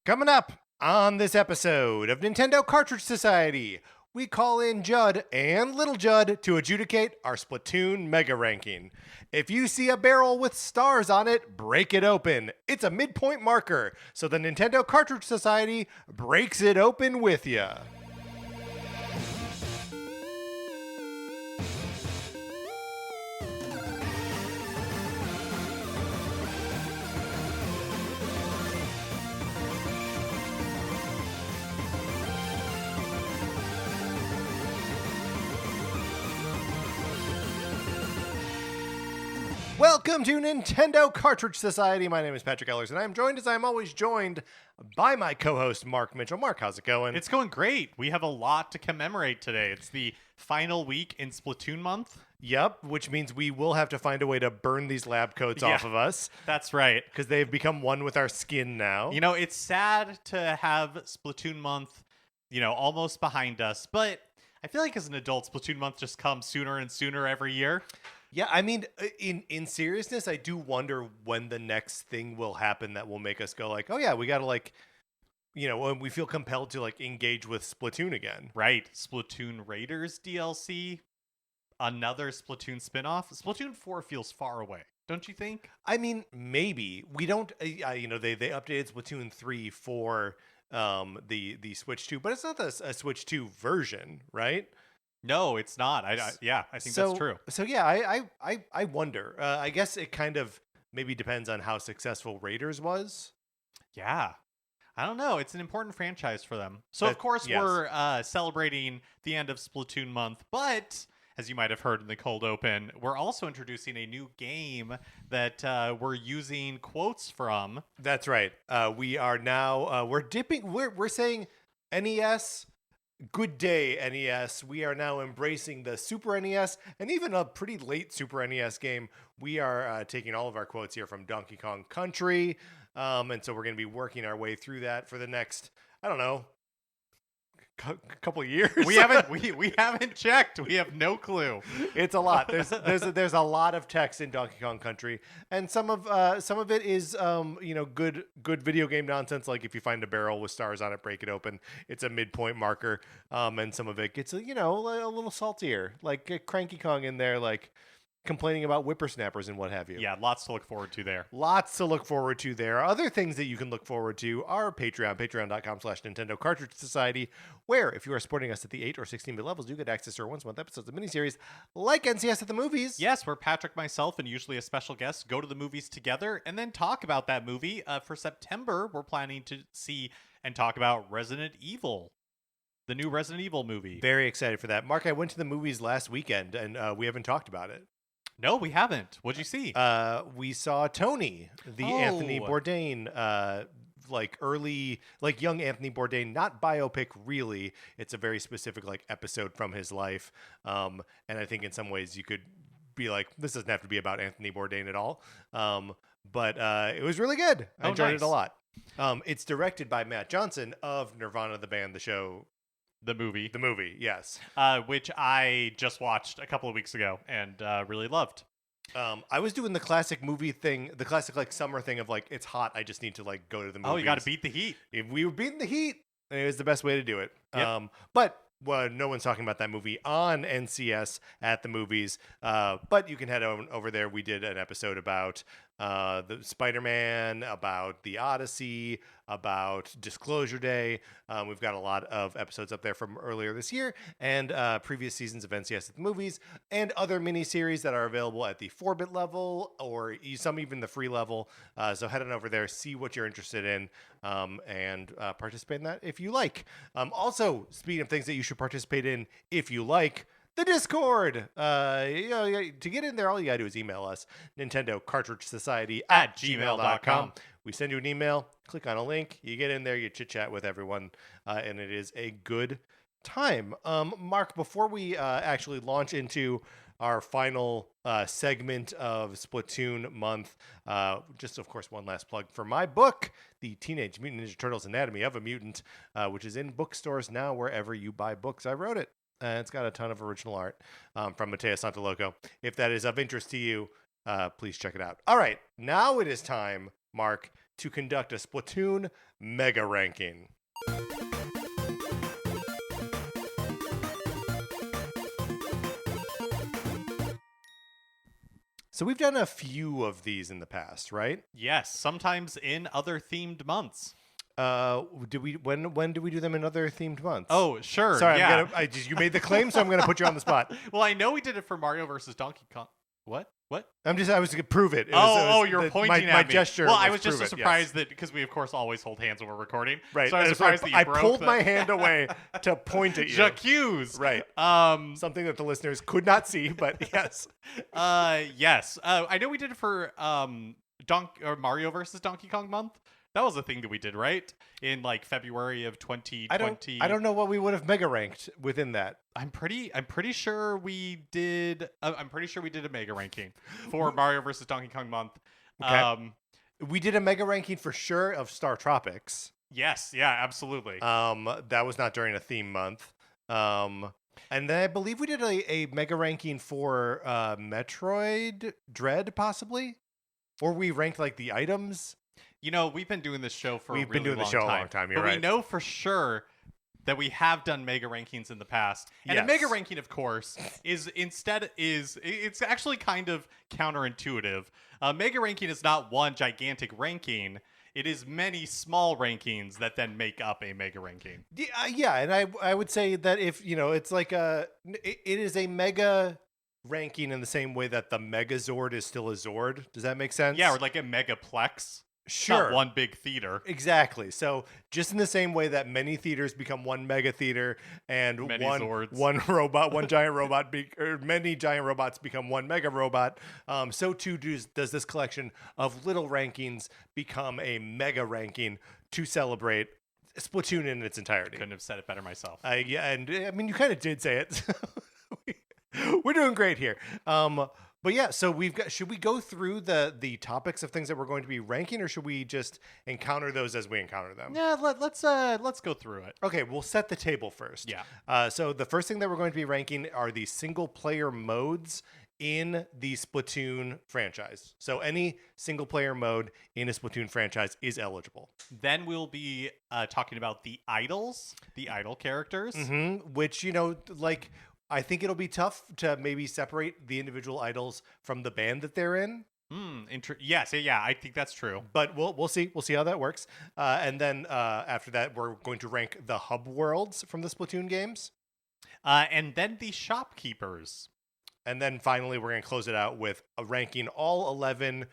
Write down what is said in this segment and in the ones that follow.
Coming up on this episode of Nintendo Cartridge Society, we call in Judd and Little Judd to adjudicate our Splatoon Mega Ranking. If you see a barrel with stars on it, break it open. It's a midpoint marker, so the Nintendo Cartridge Society breaks it open with you. Welcome to Nintendo Cartridge Society. My name is Patrick Ellers, and I'm joined, as I'm always joined, by my co-host, Mark Mitchell. Mark, how's it going? It's going great. We have a lot to commemorate today. It's the final week in Splatoon Month. Yep, which means we will have to find a way to burn these lab coats off of us. That's right. Because they've become one with our skin now. You know, it's sad to have Splatoon Month, almost behind us, but I feel like as an adult, Splatoon Month just comes sooner and sooner every year. Yeah, I mean, in seriousness, I do wonder when the next thing will happen that will make us go like, oh yeah, we got to when we feel compelled to engage with Splatoon again. Right. Splatoon Raiders DLC, another Splatoon spinoff. Splatoon 4 feels far away, don't you think? I mean, maybe. We don't, they updated Splatoon 3 for the Switch 2, but it's not a Switch 2 version, right? No, it's not. I think that's true. So yeah, I wonder. I guess it kind of maybe depends on how successful Raiders was. Yeah. I don't know. It's an important franchise for them. So, of course, yes. We're celebrating the end of Splatoon Month, but as you might have heard in the cold open, we're also introducing a new game that we're using quotes from. That's right. We are now, we're saying NES, good day, NES. We are now embracing the Super NES and even a pretty late Super NES game. We are taking all of our quotes here from Donkey Kong Country. And so we're going to be working our way through that for the next, I don't know, couple of years. We haven't checked. We have no clue. It's a lot. There's a lot of text in Donkey Kong Country, and some of it is good video game nonsense. Like if you find a barrel with stars on it, break it open. It's a midpoint marker. And some of it gets a little saltier, like Cranky Kong in there, like complaining about whippersnappers and what have you. Yeah, lots to look forward to there. Other things that you can look forward to are patreon.com/Nintendo Cartridge Society, where if you are supporting us at the 8 or 16-bit levels, you get access to our once-a-month episodes of miniseries like NCS at the Movies. Yes, where Patrick, myself, and usually a special guest go to the movies together and then talk about that movie. For September, we're planning to see and talk about Resident Evil. The new Resident Evil movie. Very excited for that. Mark, I went to the movies last weekend, and we haven't talked about it. No, we haven't. What'd you see? We saw Tony, the Anthony Bourdain, young Anthony Bourdain, not biopic really. It's a very specific episode from his life. And I think in some ways you could be like, this doesn't have to be about Anthony Bourdain at all. But it was really good. I enjoyed it a lot. It's directed by Matt Johnson of Nirvana, the band, the show. The movie, yes. Which I just watched a couple of weeks ago and really loved. I was doing the classic movie thing, the classic summer thing of it's hot. I just need to go to the movies. Oh, you got to beat the heat. If we were beating the heat, it was the best way to do it. Yep. But no one's talking about that movie on NCS at the movies. But you can head over there. We did an episode about the Spider-Man, about the Odyssey, about Disclosure Day. We've got a lot of episodes up there from earlier this year and previous seasons of NCS at the movies and other miniseries that are available at the 4-bit level or some even the free level. So head on over there, see what you're interested in, and participate in that if you like. Also, speaking of things that you should participate in if you like, the Discord. To get in there, all you gotta do is email us, Nintendo Cartridge Society at gmail.com. We send you an email, click on a link, you get in there, you chit chat with everyone, and it is a good time. Mark, before we actually launch into our final segment of Splatoon Month, just of course one last plug for my book, The Teenage Mutant Ninja Turtles Anatomy of a Mutant, which is in bookstores now wherever you buy books. I wrote it. It's got a ton of original art from Matteo Santaloco. If that is of interest to you, please check it out. All right, now it is time, Mark, to conduct a Splatoon mega ranking. So we've done a few of these in the past, right? Yes, sometimes in other themed months. Did we when do we do them in other themed months? Oh, sure. Sorry, yeah. you made the claim, so I'm gonna put you on the spot. Well, I know we did it for Mario versus Donkey Kong. What? I was gonna prove it. You're pointing at my me. gesture. Well, I was just prove so it, surprised yes. that because we of course always hold hands when we're recording. Right. So I was And surprised that you I broke pulled the... my hand away to point at you. J'accuse. Right. Something that the listeners could not see, but yes. Yes. I know we did it for Mario versus Donkey Kong month. That was a thing that we did, right? In like February of 2020. I don't know what we would have mega ranked within that. I'm pretty sure we did. I'm pretty sure we did a mega ranking for Mario versus Donkey Kong month. Okay. We did a mega ranking for sure of Star Tropics. Yes. Yeah. Absolutely. That was not during a theme month. And then I believe we did a mega ranking for Metroid Dread, possibly, or we ranked like the items. You know, we've been doing this show for a long time. You're but right. we know for sure that we have done mega rankings in the past. And a mega ranking, of course, it's actually kind of counterintuitive. Mega ranking is not one gigantic ranking. It is many small rankings that then make up a mega ranking. Yeah, and I would say that if, it's like it is a mega ranking in the same way that the Megazord is still a Zord. Does that make sense? Yeah, or like a megaplex. Sure. Not one big theater. Exactly. So just in the same way that many theaters become one mega theater and many one giant robot, or many giant robots become one mega robot, so too does this collection of little rankings become a mega ranking to celebrate Splatoon in its entirety. Couldn't have said it better myself. Yeah, and I mean, you kind of did say it. We're doing great here. But yeah, so should we go through the topics of things that we're going to be ranking, or should we just encounter those as we encounter them? Yeah, let's go through it. Okay, we'll set the table first. Yeah. So the first thing that we're going to be ranking are the single player modes in the Splatoon franchise. So any single player mode in a Splatoon franchise is eligible. Then we'll be talking about the idols, the idol characters, which I think it'll be tough to maybe separate the individual idols from the band that they're in. Yes, yeah, I think that's true. But we'll see. We'll see how that works. And then after that, we're going to rank the hub worlds from the Splatoon games. And then the shopkeepers. And then finally, we're going to close it out with ranking all 11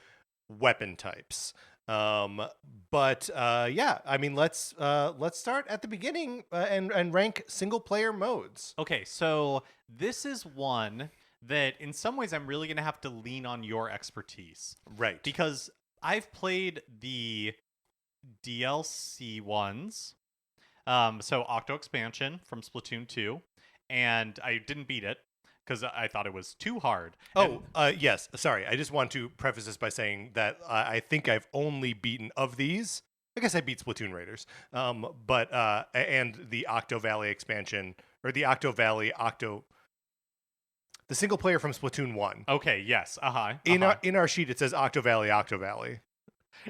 weapon types. But I mean, let's start at the beginning and rank single player modes. Okay, so this is one that in some ways I'm really going to have to lean on your expertise. Right. Because I've played the DLC ones. So Octo Expansion from Splatoon 2, and I didn't beat it because I thought it was too hard. Yes. Sorry. I just want to preface this by saying that I think I've only beaten of these. I guess I beat Splatoon Raiders. But and the Octo Valley expansion, or the Octo Valley the single player from Splatoon 1. Okay, yes. In our sheet it says Octo Valley, Octo Valley.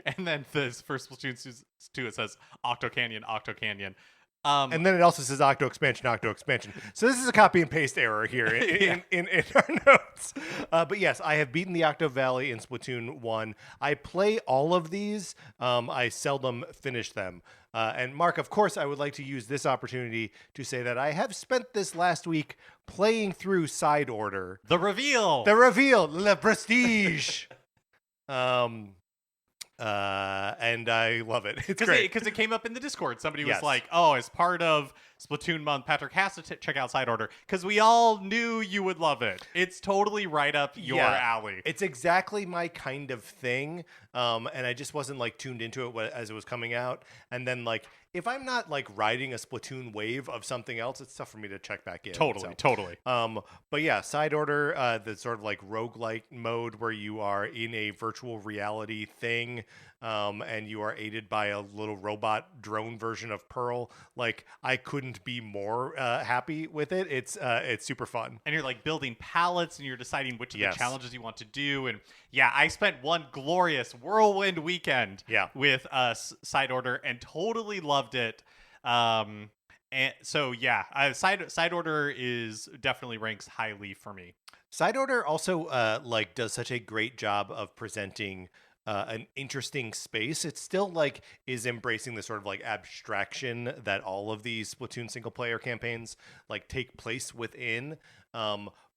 And then this for Splatoon 2 it says Octo Canyon, Octo Canyon. And then it also says Octo Expansion, Octo Expansion. So this is a copy and paste error here in our notes. But yes, I have beaten the Octo Valley in Splatoon 1. I play all of these. I seldom finish them. And Mark, of course, I would like to use this opportunity to say that I have spent this last week playing through Side Order. The reveal, Le Prestige. And I love it. It's great. Because it came up in the Discord. Somebody was like, oh, as part of Splatoon Month, Patrick has to check out Side Order. Because we all knew you would love it. It's totally right up your alley. It's exactly my kind of thing. And I just wasn't tuned into it as it was coming out. And then if I'm not riding a Splatoon wave of something else, it's tough for me to check back in. Totally. But yeah, Side Order, the sort of roguelike mode where you are in a virtual reality thing. and you are aided by a little robot drone version of Pearl. Like, I couldn't be more happy with it. It's super fun. And you're like building pallets and you're deciding which of the Yes. challenges you want to do. And yeah, I spent one glorious whirlwind weekend Yeah. with Side Order and totally loved it. And so yeah, Side Order is definitely ranks highly for me. Side Order also like does such a great job of presenting an interesting space. It still like is embracing the sort of like abstraction that all of these Splatoon single player campaigns like take place within.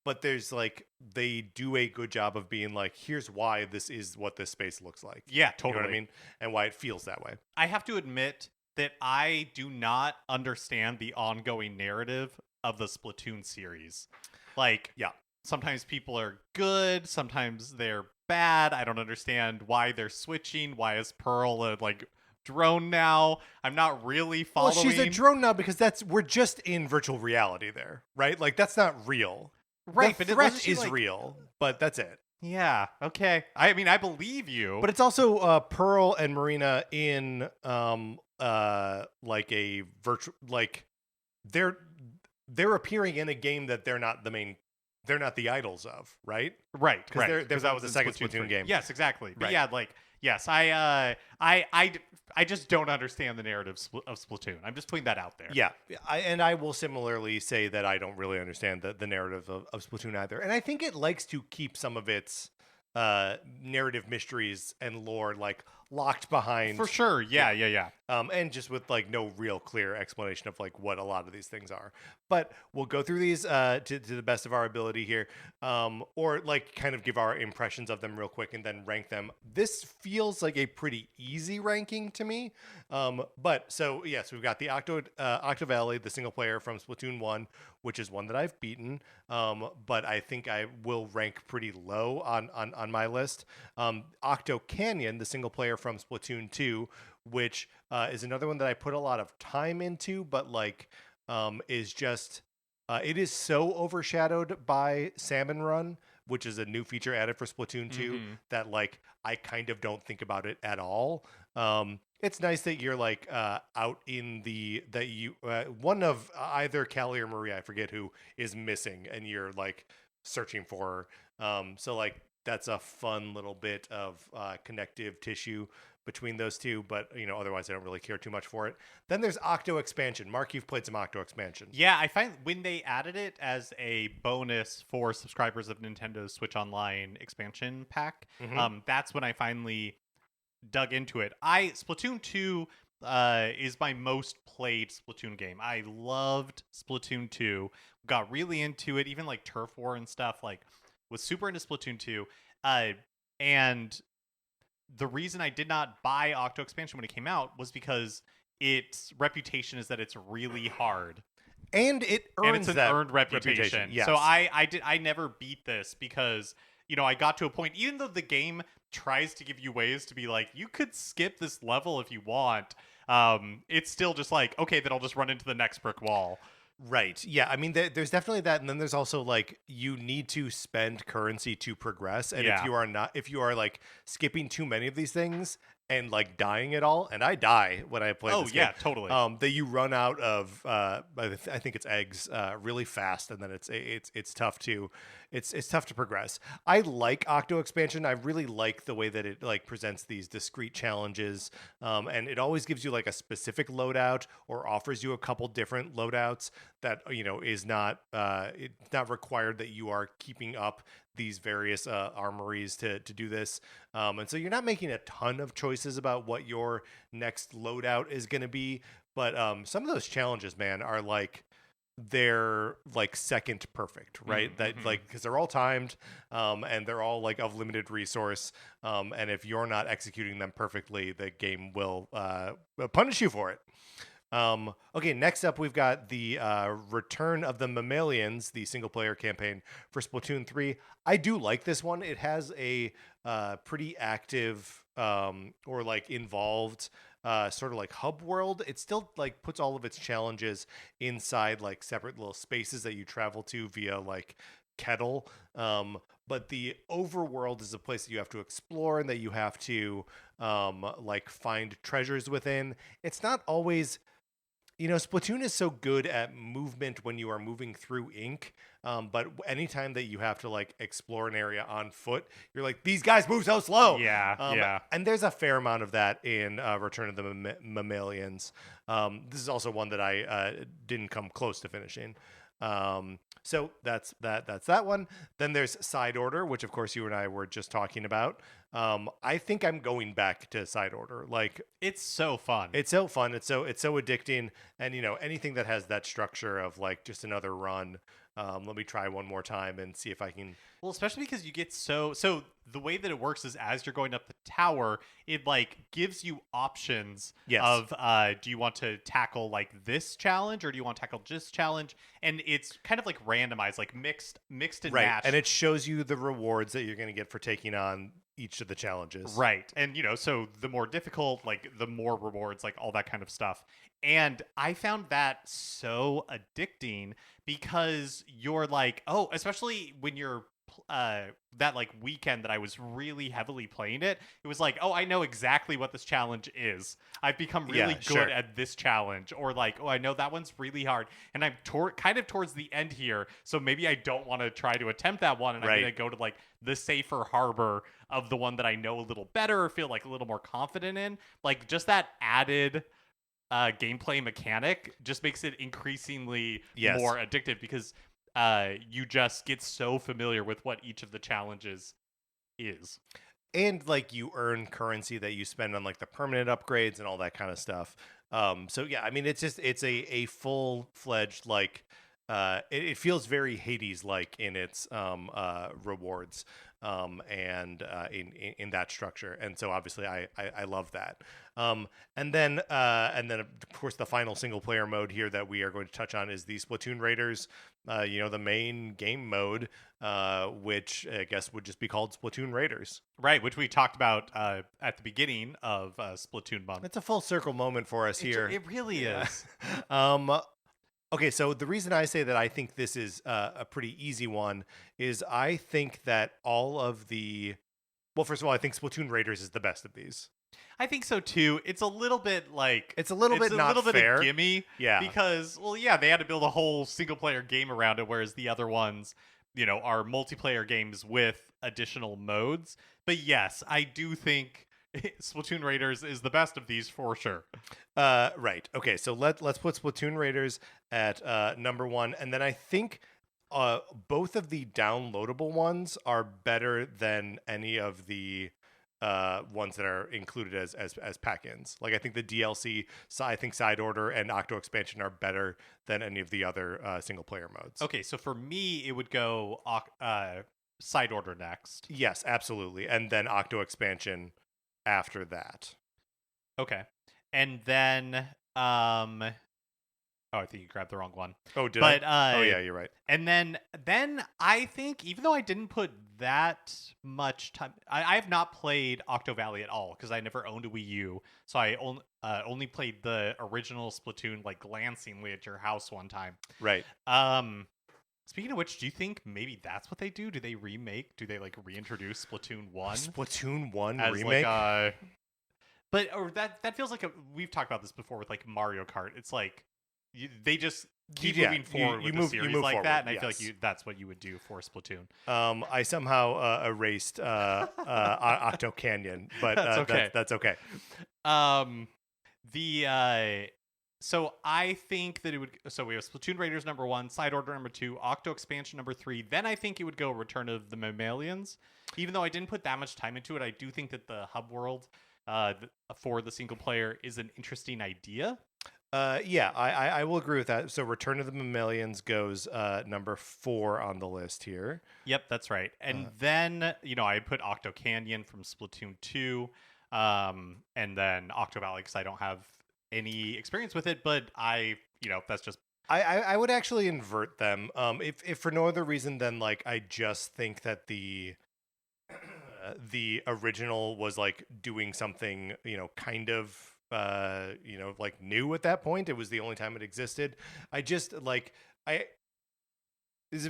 But there's like they do a good job of being like, here's why this is what this space looks like. Yeah, You know totally. what I mean? And why it feels that way. I have to admit that I do not understand the ongoing narrative of the Splatoon series. Like, Yeah. sometimes people are good, sometimes they're bad. I don't understand why they're switching. Why is Pearl a like drone now? I'm not really following. Well, she's a drone now because we're just in virtual reality there, right? Like that's not real. Right, the but threat wasn't she, is like- real, but that's it. Yeah, okay. I mean, I believe you. But it's also Pearl and Marina in like a virtual like they're appearing in a game that they're not the idols of, right? right, Because right. that was the in second Splatoon 3. game. Yes, exactly. But Right. yeah, like yes, I just don't understand the narrative of Splatoon. I'm just putting that out there. Yeah, I will similarly say that I don't really understand the narrative of Splatoon either, and I think it likes to keep some of its narrative mysteries and lore like locked behind For sure. Yeah. and just with like no real clear explanation of like what a lot of these things are. But we'll go through these to the best of our ability here, or like kind of give our impressions of them real quick and then rank them. This feels like a pretty easy ranking to me. But so yes, we've got the Octo Valley, the single player from Splatoon 1, which is one that I've beaten. But I think I will rank pretty low on my list. Octo Canyon, the single player from Splatoon 2, which is another one that I put a lot of time into, but like is just it is so overshadowed by Salmon Run, which is a new feature added for Splatoon 2 that like I kind of don't think about it at all. It's nice that you're like out in that you one of either Callie or Maria, I forget who, is missing, and you're like searching for her. So like that's a fun little bit of connective tissue between those two, but otherwise I don't really care too much for it. Then there's Octo Expansion. Mark, you've played some Octo Expansion. Yeah, I find when they added it as a bonus for subscribers of Nintendo Switch Online expansion pack, that's when I finally dug into it. Splatoon 2 is my most played Splatoon game. I loved Splatoon 2. Got really into it, even like Turf War and stuff. Like, was super into Splatoon 2. And the reason I did not buy Octo Expansion when it came out was because its reputation is that it's really hard. And it earns and it's an that earned reputation. Yes. So I never beat this because I got to a point, even though the game tries to give you ways to be like, you could skip this level if you want. It's still just like, okay, then I'll just run into the next brick wall. Right. Yeah. I mean, there's definitely that, and then there's also like you need to spend currency to progress, and if you are like skipping too many of these things and like dying at all, and I die when I play. Oh this yeah, game, totally. That you run out of I think it's eggs really fast, and then it's tough to tough to progress. I like Octo Expansion. I really like the way that it like presents these discrete challenges, and it always gives you like a specific loadout or offers you a couple different loadouts that is not it's not required that you are keeping up these various armories to do this, and so you're not making a ton of choices about what your next loadout is going to be, but some of those challenges, man, are like they're like second perfect, right? Like because they're all timed, and they're all like of limited resource, and if you're not executing them perfectly, the game will punish you for it. Okay, next up we've got the Return of the Mammalians, the single-player campaign for Splatoon 3. I do like this one. It has a pretty active or like involved sort of like hub world. It still like puts all of its challenges inside like separate little spaces that you travel to via like Kettle. but the overworld is a place that you have to explore and that you have to like find treasures within. It's not always, Splatoon is so good at movement when you are moving through ink. But anytime that you have to like explore an area on foot, you're like, these guys move so slow. Yeah. And there's a fair amount of that in Return of the Mammalians. This is also one that I didn't come close to finishing. So that's that one. Then there's Side Order, which of course you and I were just talking about. I think I'm going back to Side Order. Like, It's so fun. it's so fun. It's so addicting. And anything that has that structure of like just another run. Let me try one more time and see if I can. Well, especially because you get so the way that it works is as you're going up the tower, it like gives you options Yes. of do you want to tackle like this challenge or do you want to tackle this challenge? And it's kind of like randomized, like mixed and Right. matched. And it shows you the rewards that you're going to get for taking on each of the challenges. Right. And so the more difficult, like the more rewards, like all that kind of stuff. And I found that so addicting because you're like, oh, especially when you're that like weekend that I was really heavily playing it was like, oh, I know exactly what this challenge is. I've become really Yeah, good sure. at this challenge, or like, oh, I know that one's really hard, and I'm kind of towards the end here, so maybe I don't want to try to attempt that one, and I'm Right. gonna go to like the safer harbor of the one that I know a little better or feel like a little more confident in. Like just that added gameplay mechanic just makes it increasingly Yes. more addictive because you just get so familiar with what each of the challenges is. And like you earn currency that you spend on like the permanent upgrades and all that kind of stuff. So yeah, I mean, it's a full-fledged like it feels very Hades like in its rewards and in that structure. And so obviously I love that. And then of course the final single player mode here that we are going to touch on is the Splatoon Raiders. The main game mode, which I guess would just be called Splatoon Raiders. Right, which we talked about at the beginning of Splatoon Month. It's a full circle moment for us here. It really is. Okay, so the reason I say that I think this is a pretty easy one is I think that all of the, well, first of all, I think Splatoon Raiders is the best of these. I think so too. It's a little bit like It's a little bit not little fair. bit of gimme, Yeah. because yeah, they had to build a whole single player game around it, whereas the other ones, are multiplayer games with additional modes. But yes, I do think Splatoon Raiders is the best of these for sure. Right. Okay, so let's put Splatoon Raiders at number one, and then I think both of the downloadable ones are better than any of the ones that are included as pack-ins. Like I think the DLC, I think Side Order and Octo Expansion are better than any of the other single player modes. Okay, so for me, it would go Side Order next. Yes, absolutely, and then Octo Expansion after that. Okay, and then oh, I think you grabbed the wrong one. Oh, did But I? Oh yeah, you're right. And then I think, even though I didn't put that much time, I have not played Octo Valley at all because I never owned a Wii U, so I only played the original Splatoon like glancingly at your house one time. Right. Speaking of which, do you think maybe that's what they do? Do they like reintroduce Splatoon 1? Splatoon 1 as remake? like or that feels like we've talked about this before with like Mario Kart. It's like they just keep moving forward with the series like forward, that, and I feel yes. like that's what you would do for Splatoon. I somehow erased Octo Canyon, but That's okay. That's okay. So I think that it would. So we have Splatoon Raiders number 1, Side Order number 2, Octo Expansion number 3. Then I think it would go Return of the Mammalians. Even though I didn't put that much time into it, I do think that the hub world for the single player is an interesting idea. Yeah, I will agree with that. So Return of the Mammalians goes number 4 on the list here. Yep, that's right. And then, I put Octo Canyon from Splatoon 2, and then Octo Valley because I don't have any experience with it, but that's just... I would actually invert them. If for no other reason than like I just think that the original was like doing something, kind of like new at that point. It was the only time it existed. I just like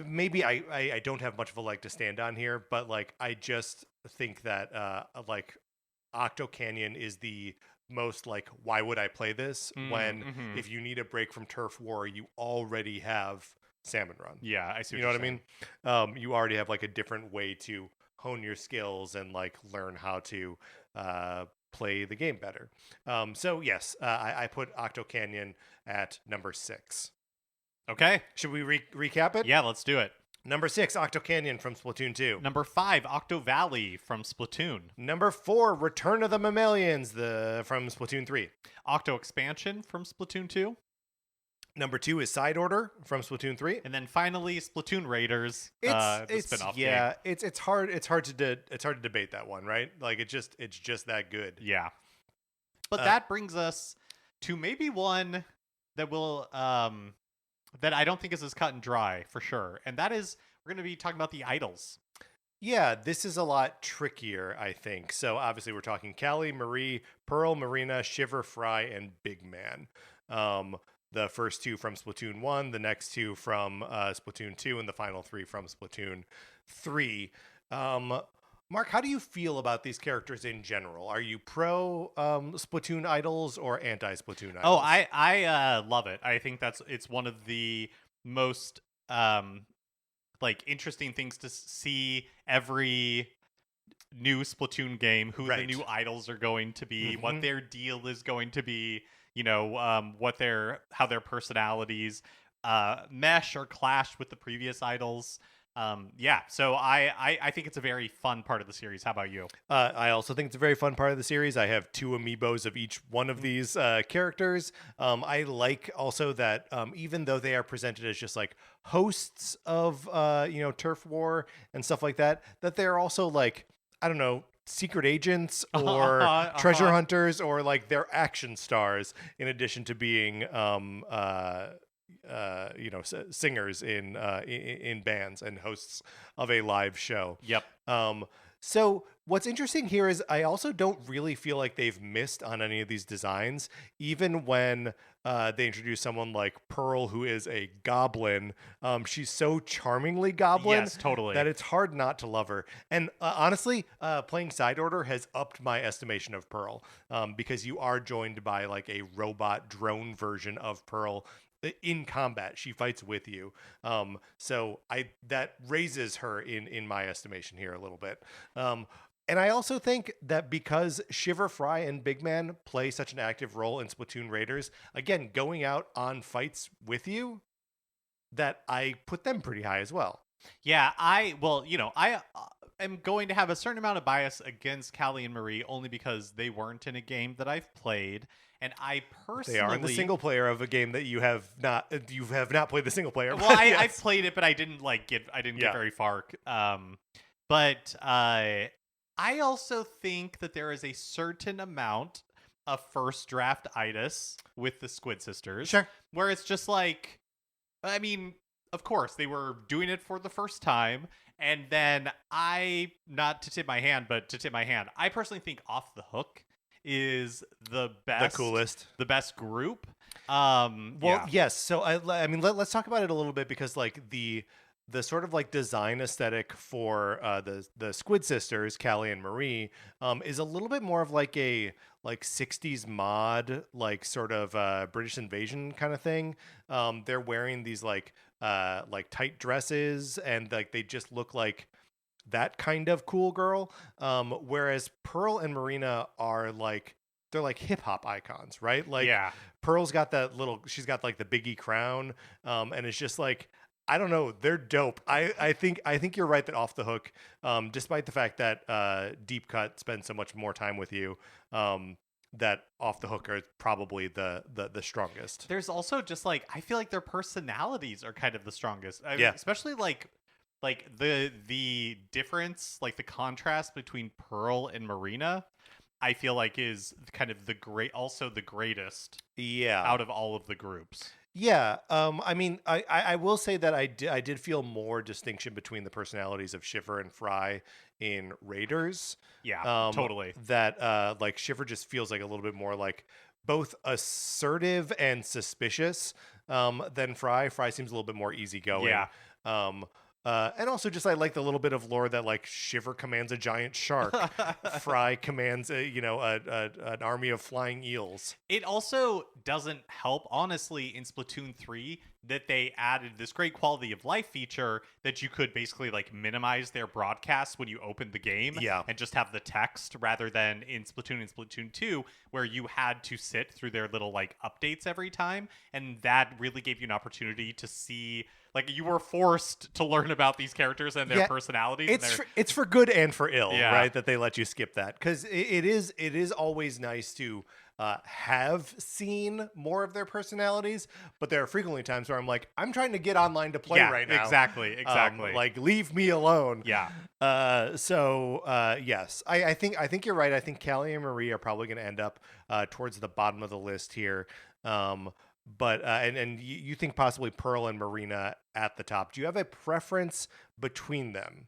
maybe I don't have much of a leg to stand on here, but like I just think that like Octo Canyon is the most like why would I play this when Mm-hmm. if you need a break from turf war you already have Salmon Run. Yeah, I see You what know you're what I saying. mean? You already have like a different way to hone your skills and like learn how to play the game better. So yes, I put Octo Canyon at number 6. Okay. Should we recap it? Yeah, let's do it. Number 6, Octo Canyon from Splatoon 2. Number 5, Octo Valley from Splatoon. Number 4, Return of the Mammalians from Splatoon 3. Octo Expansion from Splatoon 2. Number 2 is Side Order from Splatoon 3. And then finally, Splatoon Raiders, It's the spin-off yeah, game. it's hard to debate that one, right? Like it's just that good. Yeah. But that brings us to maybe one that will that I don't think is as cut and dry for sure. And that is we're going to be talking about the idols. Yeah, this is a lot trickier, I think. So obviously we're talking Callie, Marie, Pearl, Marina, Shiver, Fry, and Big Man. The first 2 from Splatoon 1, the next 2 from Splatoon 2, and the final 3 from Splatoon 3. Mark, how do you feel about these characters in general? Are you pro Splatoon idols or anti Splatoon idols? Oh, I love it. I think it's one of the most like interesting things to see every new Splatoon game, who the new idols are going to be, what their deal is going to be, you know, how their personalities mesh or clash with the previous idols. Yeah, so I think it's a very fun part of the series. How about you? I also think it's a very fun part of the series. I have 2 amiibos of each one of these characters. I like also that even though they are presented as just like hosts of turf war and stuff like that, that they're also like, I don't know, secret agents or treasure hunters, or like they're action stars in addition to being singers in bands and hosts of a live show. Yep. So what's interesting here is I also don't really feel like they've missed on any of these designs, even when they introduce someone like Pearl, who is a goblin. She's so charmingly goblin, yes, totally, that it's hard not to love her. And honestly, playing Side Order has upped my estimation of Pearl, because you are joined by like a robot drone version of Pearl in combat. She fights with you, so that raises her in my estimation here a little bit. And I also think that because Shiver, Fry, and Big Man play such an active role in Splatoon Raiders, again, going out on fights with you, that I put them pretty high as well. Yeah, I am going to have a certain amount of bias against Callie and Marie only because they weren't in a game that I've played. And I personally, they are in the single player of a game that you have not played the single player. Well, I've played it, but I didn't get very far. But I also think that there is a certain amount of first draft itis with the Squid Sisters, sure, where it's just like, I mean, of course they were doing it for the first time, and then not to tip my hand, but to tip my hand, I personally think Off the Hook is the best, the coolest, the best group. Yes. So I mean, let's talk about it a little bit, because like the sort of like design aesthetic for the Squid Sisters, Callie and Marie, is a little bit more of like a 60s mod, like sort of British invasion kind of thing. They're wearing these like tight dresses, and like they just look like that kind of cool girl. Whereas Pearl and Marina are like, they're like hip hop icons, right? Like, yeah. Pearl's got she's got like the Biggie crown, and it's just like, I don't know, they're dope. I think you're right that Off the Hook, despite the fact that Deep Cut spends so much more time with you, that Off the Hook are probably the strongest. There's also just like, I feel like their personalities are kind of the strongest. Yeah. Especially like the difference, like the contrast between Pearl and Marina, I feel like is kind of the greatest. Yeah. Out of all of the groups. Yeah. I mean, I will say that I did feel more distinction between the personalities of Shiver and Fry in Raiders. Yeah, totally. That like Shiver just feels like a little bit more like both assertive and suspicious than Fry. Fry seems a little bit more easygoing. Yeah. And also just I like the little bit of lore that like Shiver commands a giant shark, Fry commands an army of flying eels. It also doesn't help, honestly, in Splatoon 3 that they added this great quality of life feature that you could basically like minimize their broadcasts when you open the game Yeah. and just have the text rather than in Splatoon and Splatoon 2 where you had to sit through their little like updates every time. And that really gave you an opportunity to see, like, you were forced to learn about these characters and their personalities. It's for good and for ill, Yeah. right? That they let you skip that because it is always nice to have seen more of their personalities, but there are frequently times where I'm like, I'm trying to get online to play right now. Exactly. Like, leave me alone. Yeah. Yes, I think you're right. I think Callie and Marie are probably going to end up towards the bottom of the list here. But and you think possibly Pearl and Marina at the top. Do you have a preference between them?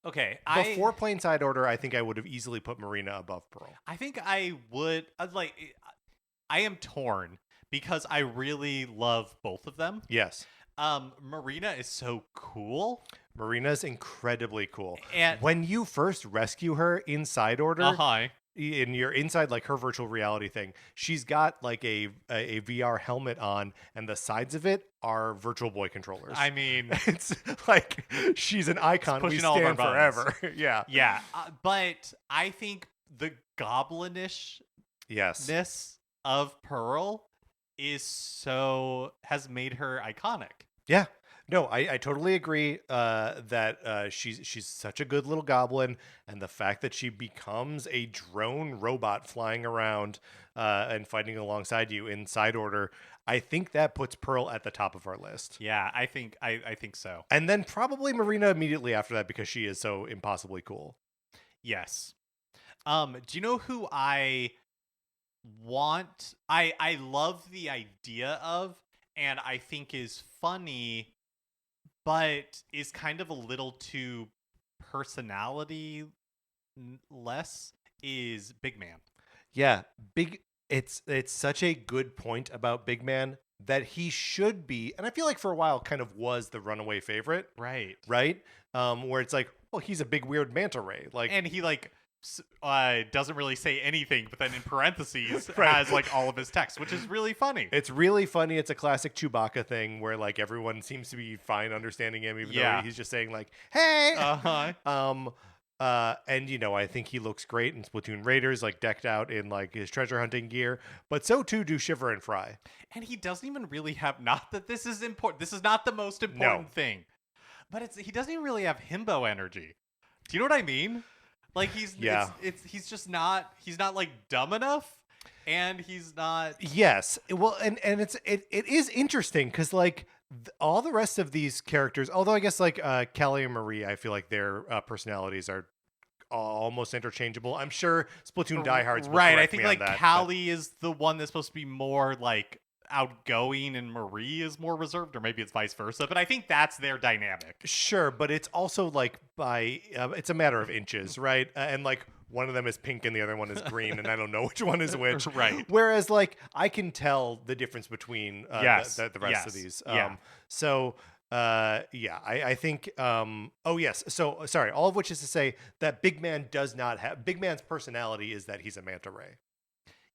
Okay, Before playing side order, I think I would have easily put Marina above Pearl. I think I would I am torn because I really love both of them. Yes. Marina is so cool. Marina's incredibly cool. And when you first rescue her in side order, uh-huh. and you're inside like her virtual reality thing, she's got like a VR helmet on, and the sides of it are Virtual Boy controllers. I mean, it's like she's an icon. We stand forever. Yeah. Yeah. But I think the goblinishness of Pearl has made her iconic. Yeah. No, I totally agree that she's such a good little goblin, and the fact that she becomes a drone robot flying around and fighting alongside you in side order, I think that puts Pearl at the top of our list. Yeah, I think so. And then probably Marina immediately after that because she is so impossibly cool. Yes. Do you know who I want? I love the idea of, and I think is funny, but is kind of a little too personality less, is Big Man. Yeah, it's such a good point about Big Man that he should be, and I feel like for a while kind of was the runaway favorite. Right. Where it's like, well, he's a big weird manta ray. Like, and he like doesn't really say anything, but then in parentheses has like all of his text, which is really funny. It's really funny. It's a classic Chewbacca thing where like everyone seems to be fine understanding him, even though he's just saying like, "Hey." And I think he looks great in Splatoon Raiders, like decked out in like his treasure hunting gear. But so too do Shiver and Fry. And he doesn't even really have. Not that this is important. This is not the most important thing. But he doesn't even really have himbo energy. Do you know what I mean? Like he's just not. He's not like dumb enough, and he's not. Yes, well, and it is interesting because like all the rest of these characters, although I guess like Callie and Marie, I feel like their personalities are almost interchangeable. I'm sure Splatoon diehards will right. I think like that, Callie is the one that's supposed to be more like outgoing and Marie is more reserved, or maybe it's vice versa, but I think that's their dynamic. Sure, but it's also like it's a matter of inches, right? And like one of them is pink and the other one is green, and I don't know which one is which. Right. Whereas like I can tell the difference between the rest of these. I think so sorry, all of which is to say that Big Man does not have Big Man's personality is that he's a manta ray.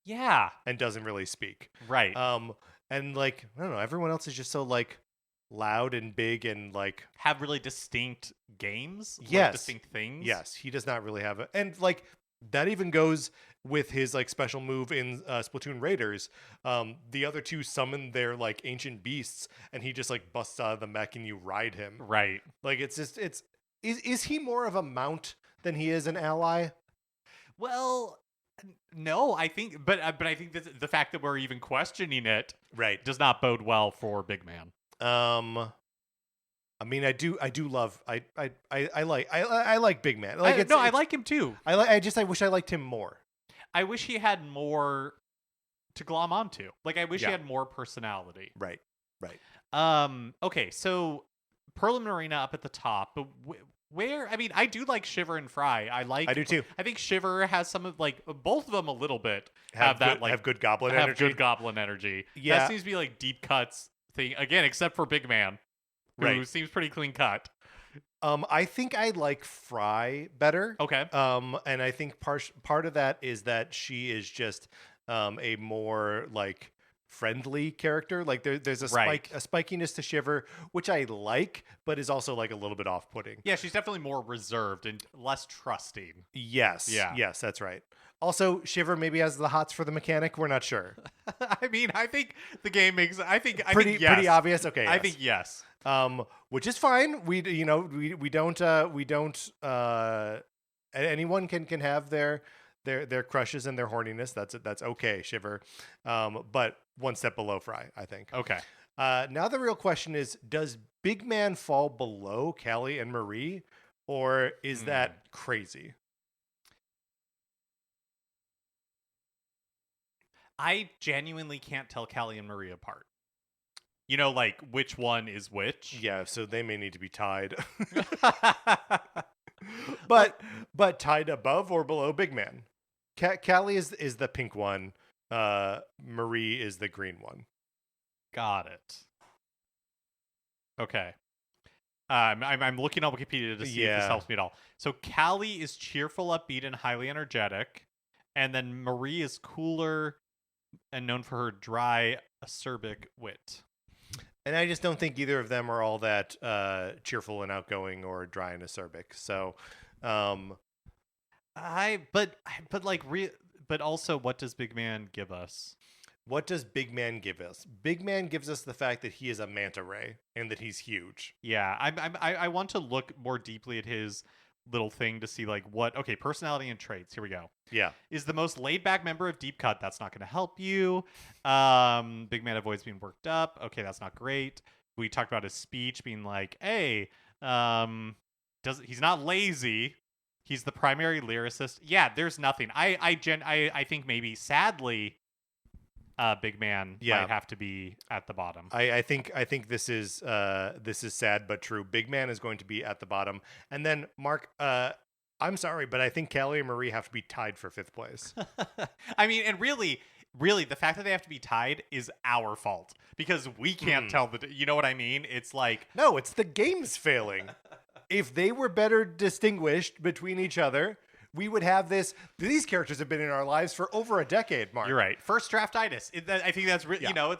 Yeah. And doesn't really speak. Right. And like, I don't know, everyone else is just so like loud and big and like have really distinct games. Yes. Like, distinct things. Yes. He does not really have it. And like that even goes with his like special move in Splatoon Raiders. The other two summon their like ancient beasts and he just like busts out of the mech and you ride him. Right. Like is he more of a mount than he is an ally? Well, no, I think, but I think that the fact that we're even questioning it, right, does not bode well for Big Man. I mean, I do love, I like Big Man. Like, I like him too. I wish I liked him more. I wish he had more to glom onto. Like, I wish he had more personality. Right. Okay, so Pearl and Marina up at the top, but where, I mean, I do like Shiver and Fry. I do too. I think Shiver has some of, like, both of them a little bit have good goblin energy. Have good goblin energy. Yeah. That seems to be, like, deep cuts thing, again, except for Big Man. who Right. seems pretty clean cut. I think I like Fry better. Okay. And I think part of that is that she is just a more like friendly character. Like there's a Right. spikiness to Shiver, which I like, but is also like a little bit off putting. Yeah, she's definitely more reserved and less trusting. Yes. Yeah. Yes, that's right. Also, Shiver maybe has the hots for the mechanic. We're not sure. I mean, I think the game makes. I think Pretty yes. pretty obvious. Okay. I yes. think yes. Which is fine. We don't anyone can have their crushes and their horniness. That's okay, Shiver. But one step below Fry, I think. Okay. Now the real question is, does Big Man fall below Callie and Marie, or is that crazy? I genuinely can't tell Callie and Marie apart. You know, like which one is which. Yeah, so they may need to be tied. but tied above or below Big Man. Callie is the pink one. Marie is the green one. Got it. Okay. I'm looking on Wikipedia to see if this helps me at all. So Callie is cheerful, upbeat, and highly energetic, and then Marie is cooler and known for her dry, acerbic wit. And I just don't think either of them are all that cheerful and outgoing or dry and acerbic. So, but also, what does Big Man give us? What does Big Man give us? Big Man gives us the fact that he is a manta ray and that he's huge. Yeah, I want to look more deeply at his little thing to see like what. Okay, personality and traits. Here we go. Yeah, is the most laid back member of Deep Cut. That's not going to help you. Big Man avoids being worked up. Okay, that's not great. We talked about his speech being like, hey, he's not lazy. He's the primary lyricist. Yeah, there's nothing. I think maybe sadly, Big Man might have to be at the bottom. I think this is sad but true. Big Man is going to be at the bottom, and then Mark. I'm sorry, but I think Callie and Marie have to be tied for 5th place. I mean, and really, the fact that they have to be tied is our fault because we can't tell you know what I mean? It's like no, it's the game's failing. If they were better distinguished between each other, we would have this. These characters have been in our lives for over a decade, Mark. You're right. First draftitis. I think that's you know,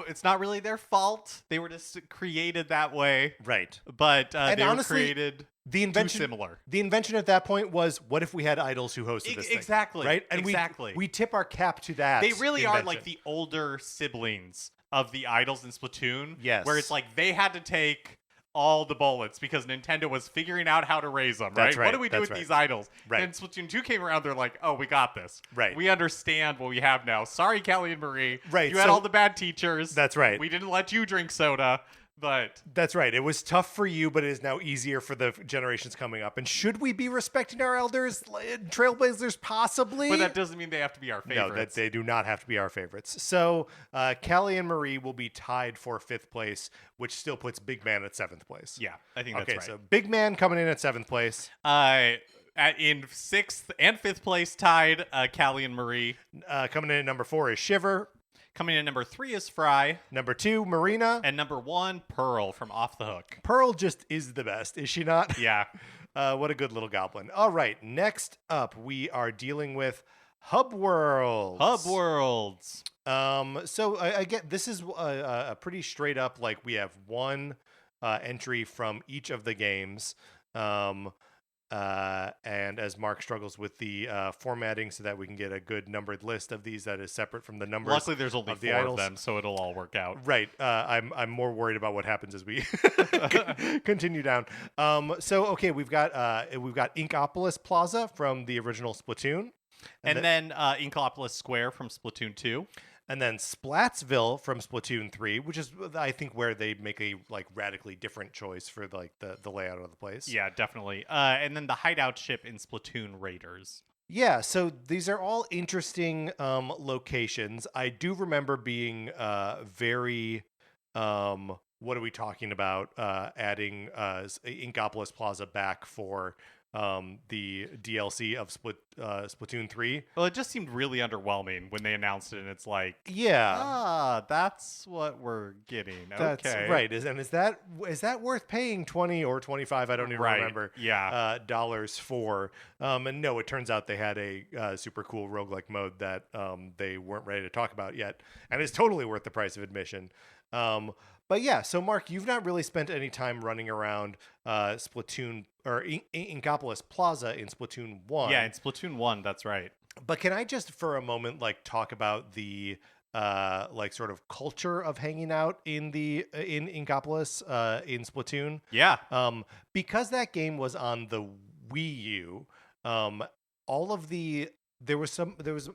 it's not really their fault. They were just created that way, right? But and they honestly, were created the invention too similar. The invention at that point was, what if we had idols who hosted this thing? Exactly. Right? And exactly. we tip our cap to that. They really invention. are like the older siblings of the idols in Splatoon. Yes. Where it's like they had to take all the bullets because Nintendo was figuring out how to raise them, right? That's right. What do we do with these idols? Right. And Splatoon 2 came around, they're like, oh, we got this. Right. We understand what we have now. Sorry, Callie and Marie. Right. You had all the bad teachers. That's right. We didn't let you drink soda, but... That's right. It was tough for you, but it is now easier for the generations coming up. And should we be respecting our elders, trailblazers, possibly? But that doesn't mean they have to be our favorites. No, that they do not have to be our favorites. So Callie and Marie will be tied for 5th place, which still puts Big Man at 7th place. Yeah, I think that's right. Okay, so Big Man coming in at 7th place. In 6th and 5th place tied, Callie and Marie. Coming in at number 4 is Shiver. Coming in at number 3 is Fry. Number 2, Marina. And number 1, Pearl from Off the Hook. Pearl just is the best, is she not? Yeah. What a good little goblin. All right, next up, we are dealing with Hub Worlds. Hub Worlds. So I get this is a pretty straight up, like, we have one entry from each of the games. And as Mark struggles with the formatting so that we can get a good numbered list of these that is separate from the numbers. Luckily, there's only 4 of them, so it'll all work out. Right. I'm more worried about what happens as we continue down. So okay, we've got Inkopolis Plaza from the original Splatoon, and then Inkopolis Square from Splatoon 2. And then Splatsville from Splatoon 3, which is, I think, where they make a like radically different choice for the layout of the place. Yeah, definitely. And then the hideout ship in Splatoon Raiders. Yeah, so these are all interesting locations. I do remember being very, what are we talking about? Adding Inkopolis Plaza back for the DLC of Splatoon 3. Well, it just seemed really underwhelming when they announced it, and it's like, Yeah, that's what we're getting. that's Okay. right. Is that worth paying 20 or 25? I don't even Right. remember. Yeah. Dollars for. And no, it turns out they had a super cool roguelike mode that they weren't ready to talk about yet, and it's totally worth the price of admission. But yeah, so Mark, you've not really spent any time running around Splatoon or Inkopolis Plaza in Splatoon 1. Yeah, in Splatoon 1, that's right. But can I just for a moment like talk about the like sort of culture of hanging out in the in Inkopolis in Splatoon? Yeah. Because that game was on the Wii U, all of the there was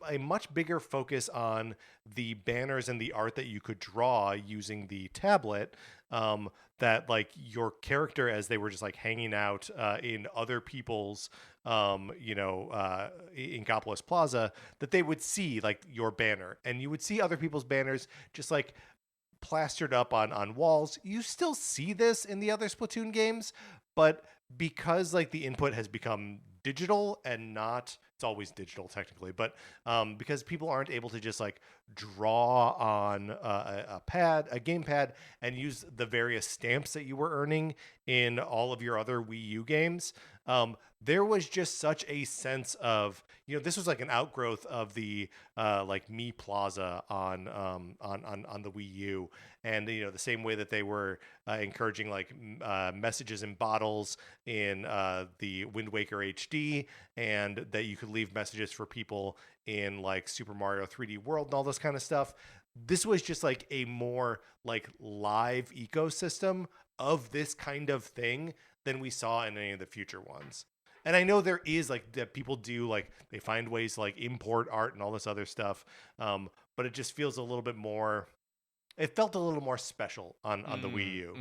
a much bigger focus on the banners and the art that you could draw using the tablet. That like your character as they were just like hanging out in other people's in Inkopolis Plaza, that they would see like your banner and you would see other people's banners just like plastered up on walls. You still see this in the other Splatoon games, but because like the input has become digital and not it's always digital technically, but because people aren't able to just like draw on a gamepad and use the various stamps that you were earning in all of your other Wii U games, there was just such a sense of, this was like an outgrowth of the like Mi Plaza on the Wii U, and the same way that they were encouraging like messages in bottles in the Wind Waker HD, and that you could leave messages for people in like Super Mario 3D World and all this kind of stuff. This was just like a more like live ecosystem of this kind of thing than we saw in any of the future ones. And I know there is like that people do like they find ways to like import art and all this other stuff, but it just feels a little bit more. It felt a little more special on the Wii U.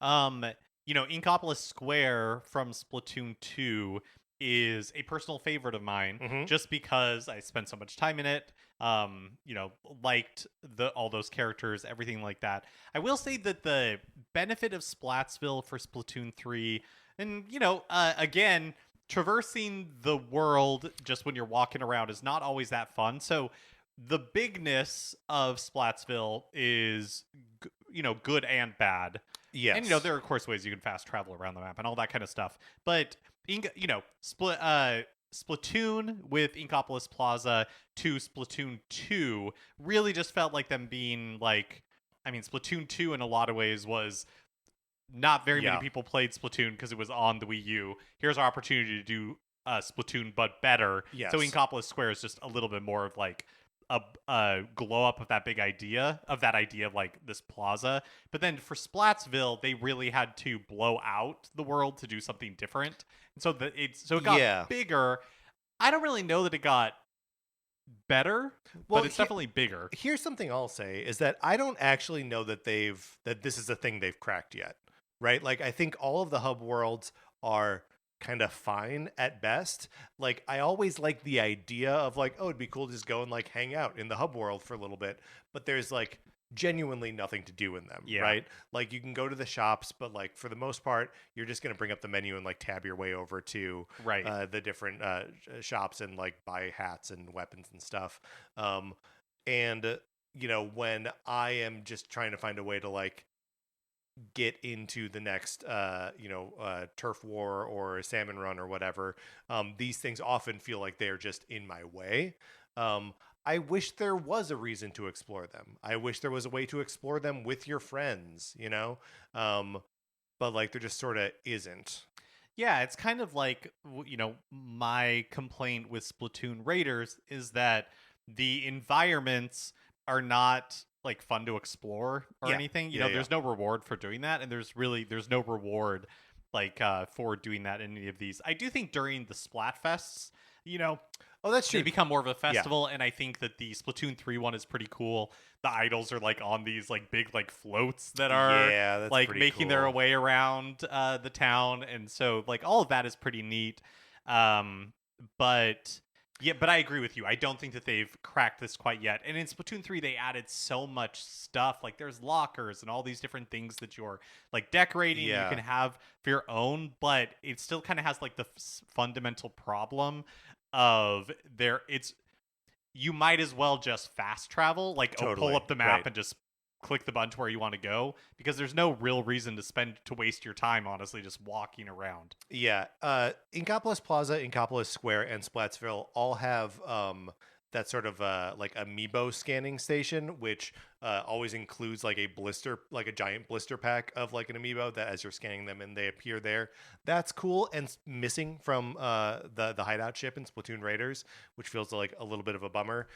Inkopolis Square from Splatoon 2 is a personal favorite of mine, just because I spent so much time in it. Liked all those characters, everything like that. I will say that the benefit of Splatsville for Splatoon 3, and again, traversing the world just when you're walking around is not always that fun. So the bigness of Splatsville is good and bad. Yes. And there are of course ways you can fast travel around the map and all that kind of stuff. But Splatoon with Inkopolis Plaza to Splatoon 2 really just felt like them being like, Splatoon 2 in a lot of ways was not very many people played Splatoon because it was on the Wii U. Here's our opportunity to do Splatoon but better. Yes. So Inkopolis Square is just a little bit more of like a glow up of that idea of like this plaza. But then for Splatsville, they really had to blow out the world to do something different. And so it got bigger. I don't really know that it got better, but it's definitely bigger. Here's something I'll say is that I don't actually know that that this is a thing they've cracked yet. Right? Like I think all of the hub worlds are kind of fine at best. Like I always like the idea of like, oh, it'd be cool to just go and like hang out in the hub world for a little bit, but there's like genuinely nothing to do in them, right? Like you can go to the shops, but like for the most part, you're just going to bring up the menu and like tab your way over to the different shops and like buy hats and weapons and stuff. And when I am just trying to find a way to like get into the next turf war or salmon run or whatever, these things often feel like they're just in my way. I wish there was a reason to explore them. I wish there was a way to explore them with your friends, but like there just sort of isn't. Yeah, it's kind of like, my complaint with Splatoon Raiders is that the environments are not like fun to explore or anything. There's no reward for doing that, and there's no reward like for doing that in any of these. I do think during the Splatfests, oh, that's true, they become more of a festival, and I think that the Splatoon 3 one is pretty cool. The idols are like on these like big like floats that are like making their way around the town, and so like all of that is pretty neat. But Yeah, but I agree with you. I don't think that they've cracked this quite yet. And in Splatoon 3, they added so much stuff. Like there's lockers and all these different things that you're like decorating and you Yeah. can have for your own, but it still kind of has like the fundamental problem of you might as well just fast travel, like pull Totally. up the map Right. and just click the button to where you want to go, because there's no real reason to waste your time, honestly, just walking around. Yeah. Inkopolis Plaza, Inkopolis Square, and Splatsville all have that sort of like amiibo scanning station, which always includes like a giant blister pack of like an amiibo that as you're scanning them and they appear there. That's cool and missing from the hideout ship in Splatoon Raiders, which feels like a little bit of a bummer.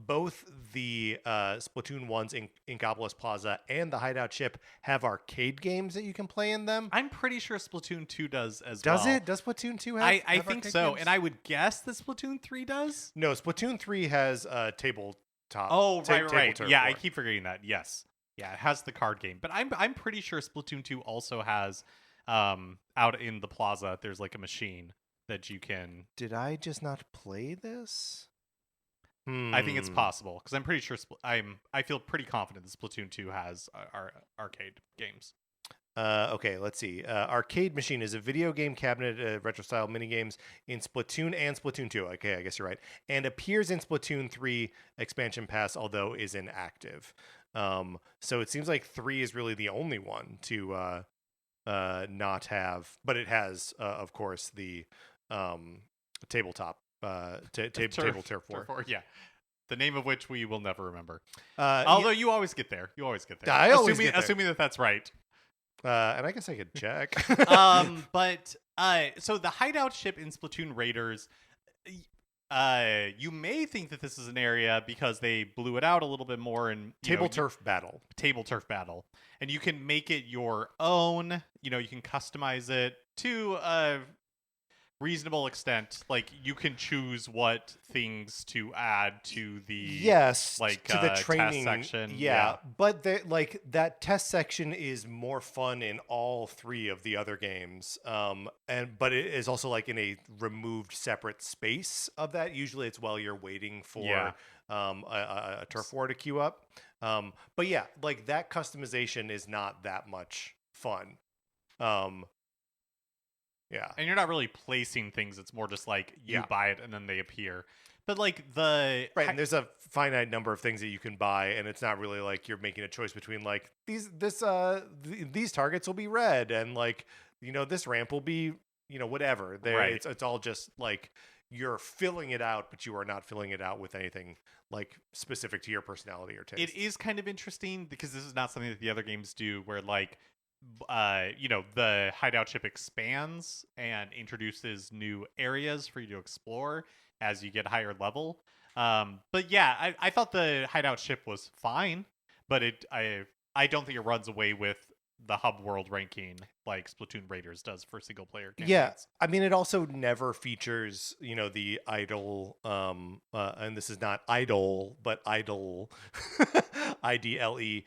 Both the Splatoon ones in Inkopolis Plaza and the hideout ship have arcade games that you can play in them. I'm pretty sure Splatoon 2 does as Does well. it? Does Splatoon 2 have I have think arcade so, games? and I would guess that Splatoon 3 does. No, Splatoon 3 has tabletop. Oh, table right. turf Yeah, I war. keep forgetting that. Yes. Yeah, it has the card game. But I'm pretty sure Splatoon 2 also has out in the plaza, there's like a machine that you can. Did I just not play this? I think it's possible, because I'm pretty sure I feel pretty confident that Splatoon 2 has our arcade games. Okay, let's see. Arcade Machine is a video game cabinet, retro-style minigames in Splatoon and Splatoon 2. Okay, I guess you're right. And appears in Splatoon 3 expansion pass, although is inactive. So it seems like 3 is really the only one to not have, but it has, of course, the tabletop table turf war. Yeah. The name of which we will never remember. Yeah, Although you always get there. You always get there. I always get there. Assuming that that's right. and I guess I could check. But so the hideout ship in Splatoon Raiders, you may think that this is an area because they blew it out a little bit more in Table turf battle. Table turf battle, and you can make it your own. You can customize it to a reasonable extent. Like you can choose what things to add to the to the training test section. Yeah, but that test section is more fun in all 3 of the other games. But it is also like in a removed separate space of that. Usually it's while you're waiting for a turf war to queue up. But yeah, like that customization is not that much fun. Yeah. And you're not really placing things. It's more just like you Yeah. buy it and then they appear. But like Right, and there's a finite number of things that you can buy, and it's not really like you're making a choice between like these targets will be red, and like this ramp will be whatever. Right. It's all just like you're filling it out, but you are not filling it out with anything like specific to your personality or taste. It is kind of interesting because this is not something that the other games do, where like the hideout ship expands and introduces new areas for you to explore as you get higher level. But yeah, I thought the hideout ship was fine, but I don't think it runs away with the hub world ranking like Splatoon Raiders does for single player campaigns. Yeah, I mean, it also never features, the idle, and this is not idle, but idle, IDLE,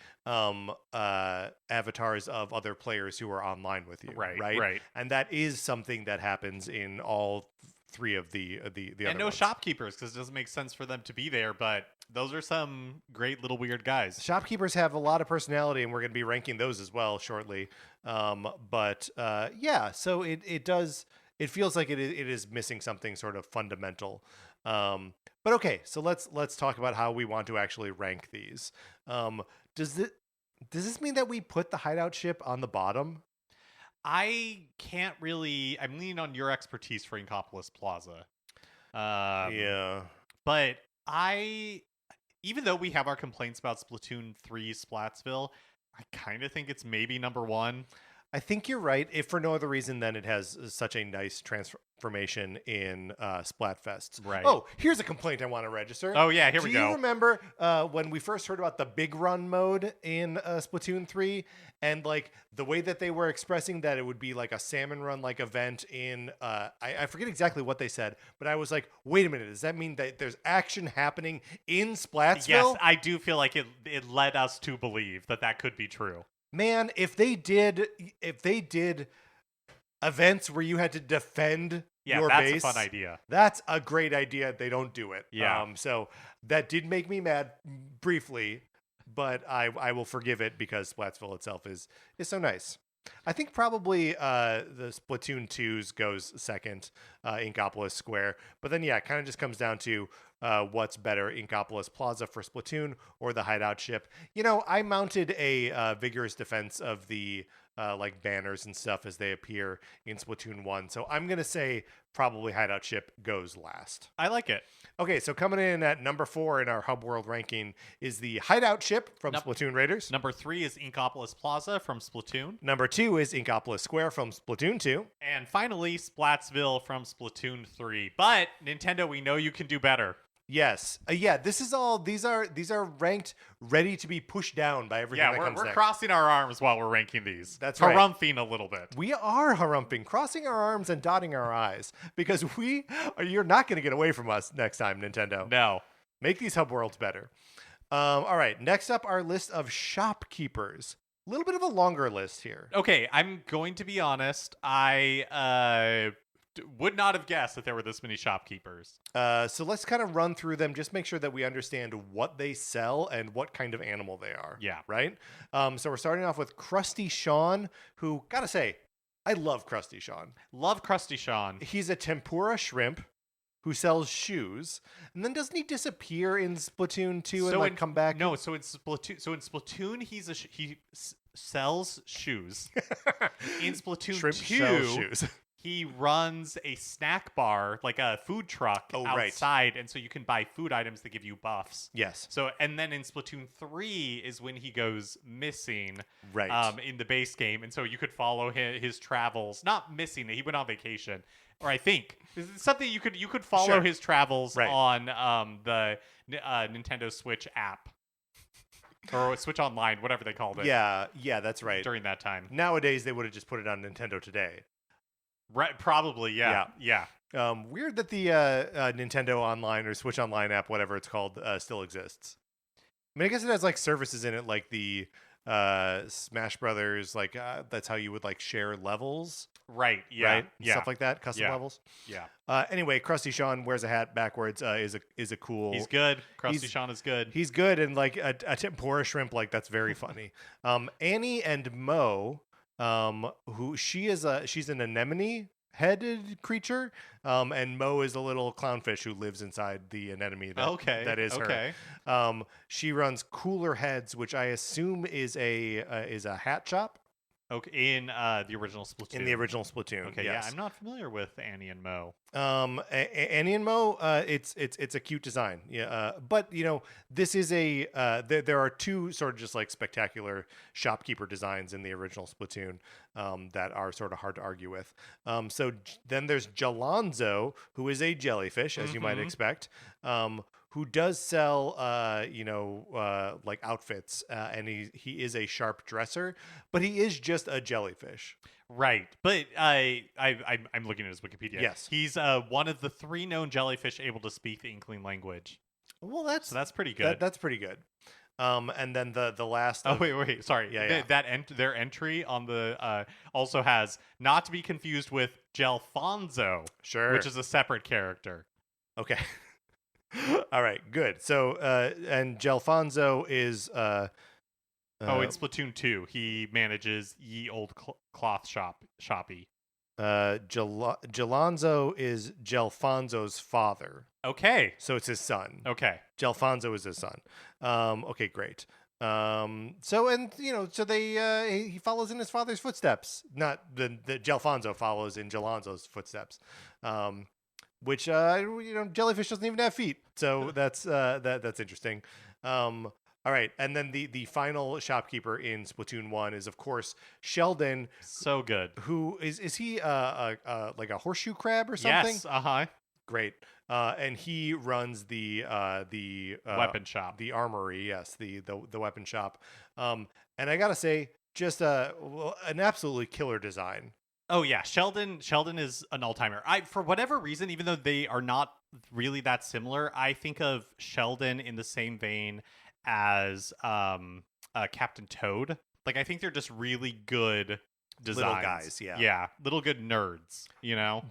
avatars of other players who are online with you. Right. And that is something that happens in all 3 of the other and no ones. shopkeepers, because it doesn't make sense for them to be there, but those are some great little weird guys. Shopkeepers have a lot of personality, and we're going to be ranking those as well shortly. Yeah, so it does. It feels like it is missing something sort of fundamental. But okay, so let's talk about how we want to actually rank these. Does this mean that we put the hideout ship on the bottom? I can't really. I'm leaning on your expertise for Inkopolis Plaza. Yeah. But even though we have our complaints about Splatoon 3 Splatsville, I kind of think it's maybe number 1. I think you're right. If for no other reason than it has such a nice transformation in Splatfest. Right. Oh, here's a complaint I want to register. Oh yeah, here we Do go. you remember when we first heard about the big run mode in Splatoon 3, and like the way that they were expressing that it would be like a salmon run like event in I forget exactly what they said, but I was like, wait a minute, does that mean that there's action happening in Splatsville? Yes, I do feel like it led us to believe that could be true. Man, if they did events where you had to defend Yeah, your that's base. a fun idea. That's a great idea. They don't do it. Yeah. So that did make me mad briefly, but I will forgive it because Splatsville itself is so nice. I think probably the Splatoon 2's goes second, Inkopolis Square. But then, yeah, it kind of just comes down to what's better, Inkopolis Plaza for Splatoon or the Hideout Ship. You know, I mounted a vigorous defense of the like banners and stuff as they appear in Splatoon 1. So I'm going to say probably Hideout Ship goes last. I like it. Okay, so coming in at number 4 in our Hub World ranking is the Hideout Ship from Nope. Splatoon Raiders. Number 3 is Inkopolis Plaza from Splatoon. Number 2 is Inkopolis Square from Splatoon 2. And finally, Splatsville from Splatoon 3. But Nintendo, we know you can do better. Yes. Yeah, this is all these are ranked ready to be pushed down by everything Yeah, that comes we're next. crossing our arms while we're ranking these. That's right. Harumphing a little bit. We are harumping, crossing our arms and dotting our I's because you're not going to get away from us next time, Nintendo. No. Make these hub worlds better. All right, next up our list of shopkeepers. A little bit of a longer list here. Okay, I'm going to be honest. I would not have guessed that there were this many shopkeepers. So let's kind of run through them, just make sure that we understand what they sell and what kind of animal they are. Yeah. Right? So we're starting off with Krusty Sean, who, gotta say, I love Krusty Sean. Love Krusty Sean. He's a tempura shrimp who sells shoes. And then doesn't he disappear in Splatoon 2 and come back? No, so in Splatoon he sells shoes. In Splatoon Shrimp 2, sells shoes. he runs a snack bar, like a food truck outside, and so you can buy food items that give you buffs. Yes. So, and then in Splatoon 3 is when he goes missing, Right. in the base game, and so you could follow his travels. Not missing, he went on vacation, or I think it's something you could follow Sure. his travels Right. on the Nintendo Switch app or Switch Online, whatever they called it. Yeah, that's right. During that time. Nowadays, they would have just put it on Nintendo Today. Right, probably, yeah. Weird that the Nintendo Online or Switch Online app, whatever it's called, still exists. I mean, I guess it has like services in it, like the Smash Brothers, like that's how you would like share levels, Right, yeah, right? yeah. Stuff like that, custom Yeah. levels. Yeah. Anyway, Krusty Sean wears a hat backwards. Is a cool. He's good. Krusty he's- Sean is good. He's good, and like a tempura shrimp, like that's very funny. Annie and Mo, who she's an anemone headed creature, and Mo is a little clownfish who lives inside the anemone that is her. She runs Cooler Heads, which I assume is a hat shop. Okay, in the original Splatoon. In the original Splatoon. Okay, yes. yeah, I'm not familiar with Annie and Mo. Annie and Mo, it's a cute design. Yeah, but you know, this is there are two sort of just like spectacular shopkeeper designs in the original Splatoon that are sort of hard to argue with. Then there's Jalonzo, who is a jellyfish, as you might expect. Who does sell, like outfits, and he is a sharp dresser, but he is just a jellyfish. Right, but I'm looking at his Wikipedia. Yes. He's one of the 3 known jellyfish able to speak the Inkling language. Well, So that's pretty good. that's pretty good. And then the last. Oh wait, sorry. Yeah. Their entry on the also has not to be confused with Gelfonzo, Sure. which is a separate character. Okay. All right, good. So, and Gelfonzo is. In Splatoon 2, he manages Ye Old Cloth Shoppy. Gelonzo is Gelfonzo's father. Okay. So it's his son. Okay. Gelfonzo is his son. Okay, great. So they he follows in his father's footsteps. Not the Gelfonzo follows in Gelonzo's footsteps. Which jellyfish doesn't even have feet, so that's interesting. All right, and then the final shopkeeper in Splatoon 1 is of course Sheldon. So good. Who is he like a horseshoe crab or something? Yes. Great. And he runs the weapon shop, the armory. Yes, the weapon shop. And I gotta say, just an absolutely killer design. Oh yeah, Sheldon is an all-timer. For whatever reason, even though they are not really that similar, I think of Sheldon in the same vein as Captain Toad. Like I think they're just really good designs. little guys. Yeah. Yeah, little good nerds,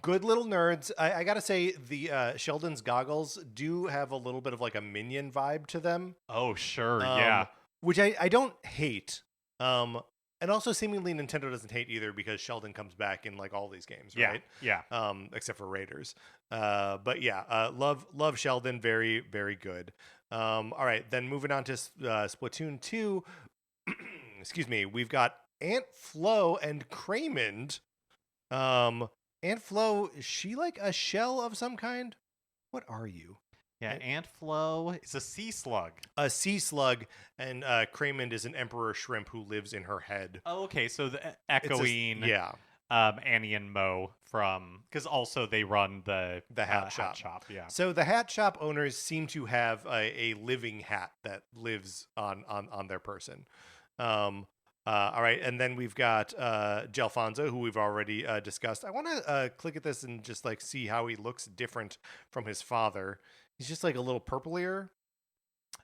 Good little nerds. I gotta say, the Sheldon's goggles do have a little bit of like a minion vibe to them. Oh, sure, um, which I don't hate. And also seemingly Nintendo doesn't hate either because Sheldon comes back in like all these games, right? Yeah. Except for Raiders. But yeah, love Sheldon, very very good. All right, then moving on to Splatoon 2. Excuse me. We've got Aunt Flo and Craymond. Aunt Flo, is she like a shell of some kind? What are you? Yeah, Aunt Flo is a sea slug. A sea slug, and Craymond is an emperor shrimp who lives in her head. Oh, okay, so the echoing Yeah. Annie and Mo from, because also they run the hat shop. Yeah. So the hat shop owners seem to have a living hat that lives on their person. All right, and then we've got Gelfonso, who we've already discussed. I want to click at this and just like see how he looks different from his father. He's just like a little purplier.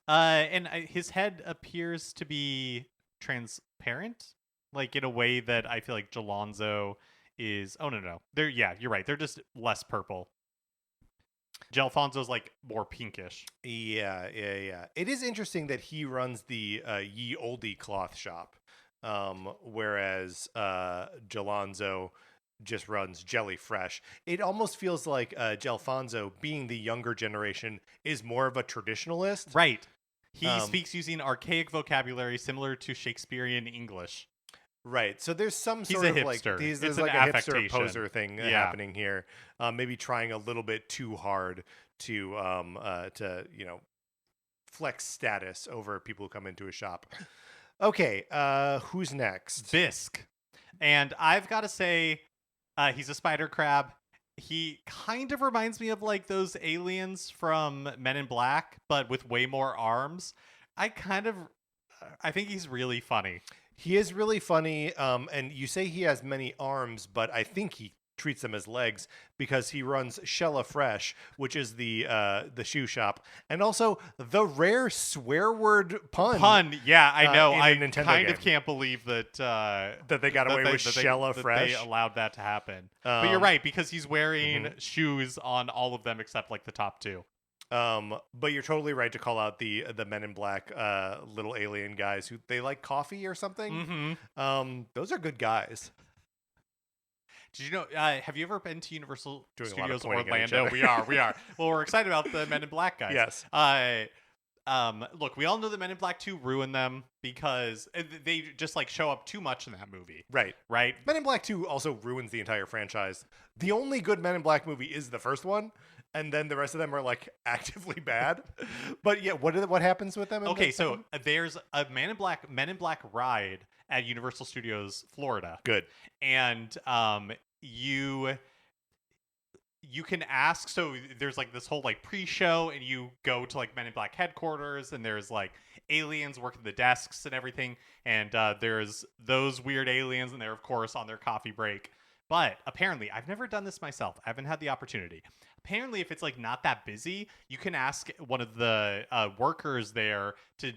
And his head appears to be transparent, like in a way that I feel like Gelonzo is. Oh no, you're right. They're just less purple. Gelfonso's like more pinkish. Yeah. It is interesting that he runs the Ye Olde cloth shop, whereas Gelonzo just runs Jelly Fresh. It almost feels like Gelfonso, being the younger generation, is more of a traditionalist. Right. He speaks using archaic vocabulary similar to Shakespearean English. Right. So there's some He's sort a of hipster. like there's It's like an a hipster affectation. poser thing happening here. Maybe trying a little bit too hard to flex status over people who come into a shop. Okay, who's next? Bisk. And I've got to say, he's a spider crab. He kind of reminds me of like those aliens from Men in Black, but with way more arms. I think he's really funny. He is really funny, and you say he has many arms, but I think he treats them as legs because he runs Shella Fresh, which is the shoe shop, and also the rare swear word pun. Yeah, I know. In a I Nintendo kind game. of can't believe that That they got away with Shella Fresh. They allowed that to happen. But you're right, because he's wearing shoes on all of them except like the top two. But you're totally right to call out the Men in Black little alien guys who they like coffee or something. Those are good guys. Did you know? Have you ever been to Universal Doing a lot of Studios pointing at each Orlando? other. We are. Well, we're excited about the Men in Black guys. Yes. Look, we all know that Men in Black 2 ruined them because they just like show up too much in that movie. Right. Men in Black 2 also ruins the entire franchise. The only good Men in Black movie is the first one, and then the rest of them are like actively bad. But yeah, what happens with them? Okay, so there's a Men in Black ride at Universal Studios Florida. Good. And you can ask, so there's like this whole like pre-show, and you go to like Men in Black headquarters, and there's like aliens working the desks and everything, and there's those weird aliens, and they're of course on their coffee break. But apparently, I've never done this myself. I haven't had the opportunity. Apparently, if it's like not that busy, you can ask one of the workers there to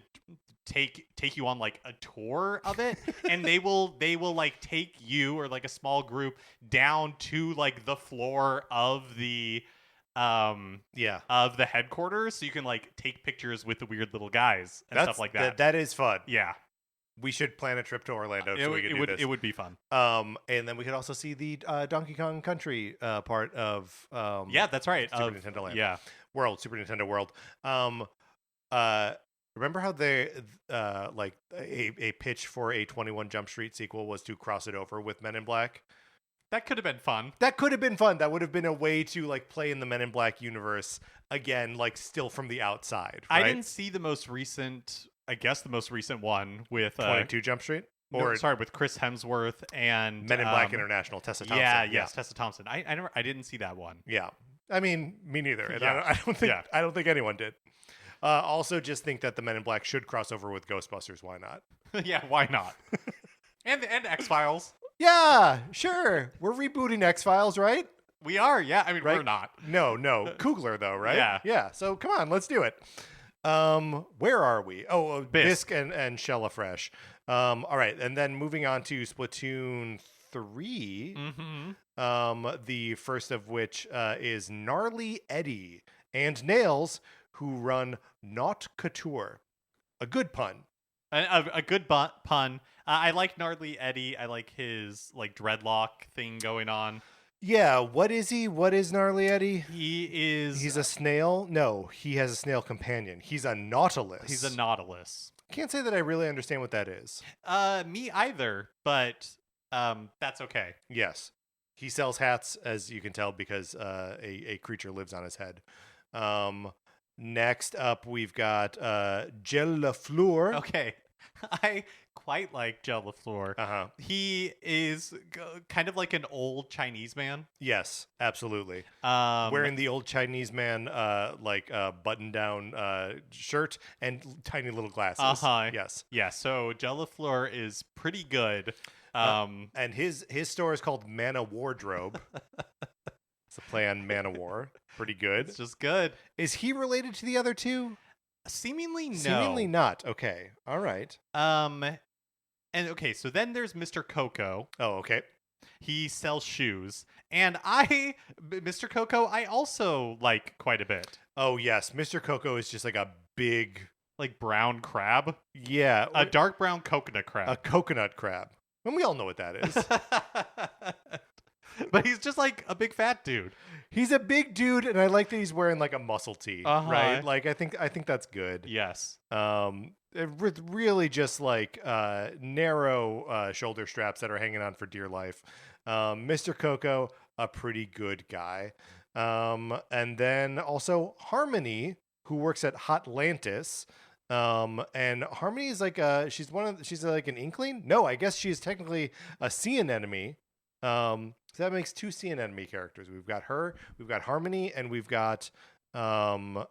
take you on like a tour of it, and they will like take you or like a small group down to like the floor of the headquarters, so you can like take pictures with the weird little guys and stuff like that. That is fun. Yeah. We should plan a trip to Orlando so we can do this. It would be fun. And then we could also see the Donkey Kong Country part of yeah, that's right. Super Nintendo Land. Yeah. Super Nintendo World. Remember how they like a pitch for a 21 Jump Street sequel was to cross it over with Men in Black? That could have been fun. That could have been fun. That would have been a way to like play in the Men in Black universe again, like still from the outside. Right? I didn't see the most recent. I guess the most recent one with 22 Jump Street, with Chris Hemsworth and Men in Black International, Tessa Thompson. Yes, Tessa Thompson. I didn't see that one. Yeah, I mean, me neither. And Yeah. I don't think anyone did. Also, just think that the Men in Black should cross over with Ghostbusters. Why not? Yeah, why not? and X-Files. Yeah, sure. We're rebooting X-Files, right? We are. Yeah, I mean, right? We're not. No, Coogler though, right? Yeah. So come on, let's do it. Where are we? Oh, Bisk and Shella Fresh. All right, and then moving on to Splatoon 3. Mm-hmm. The first of which is Gnarly Eddie and Nails, who run Not Couture. A good pun. A good pun. I like Gnarly Eddie. I like his like dreadlock thing going on. Yeah, what is he? What is Gnarly Eddie? He is. He's a snail? No, he has a snail companion. He's a nautilus. He's a nautilus. Can't say that I really understand what that is. Me either. But that's okay. Yes. He sells hats, as you can tell, because a creature lives on his head. Next up, we've got Gel Lafleur. Okay. I quite like Gel Lafleur. Uh-huh. He is kind of like an old Chinese man. Yes, absolutely. Um, Wearing the old Chinese man, button-down shirt and tiny little glasses. Uh-huh. Yes. Yeah, so Gel Lafleur is pretty good. And his store is called Mana Wardrobe. It's a play on Mana War. Pretty good. It's just good. Is he related to the other two? Seemingly no. Seemingly not. Okay. All right. And okay, so then there's Mr. Coco. Oh, okay. He sells shoes. And Mr. Coco, I also like quite a bit. Oh, yes. Mr. Coco is just like a big... Like brown crab? Yeah. A dark brown coconut crab. A coconut crab. And we all know what that is. But he's just like a big fat dude. He's a big dude, and I like that he's wearing like a muscle tee, right? Like I think that's good. Yes. With really just like narrow shoulder straps that are hanging on for dear life. Mr. Coco, a pretty good guy. And then also Harmony, who works at Hotlantis. And Harmony is like she's like an inkling. No, I guess she's technically a sea anemone. So that makes 2 sea anemone characters. We've got her, we've got Harmony, and we've got Annie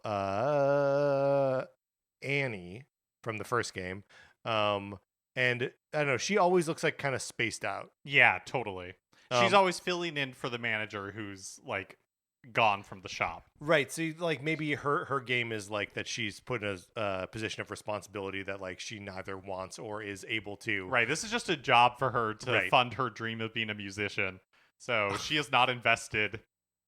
from the first game. And I don't know, she always looks like kind of spaced out. Yeah, totally. She's always filling in for the manager who's like gone from the shop. Right. So like maybe her game is like that she's put in a position of responsibility that like she neither wants or is able to. Right. This is just a job for her to fund her dream of being a musician. So she is not invested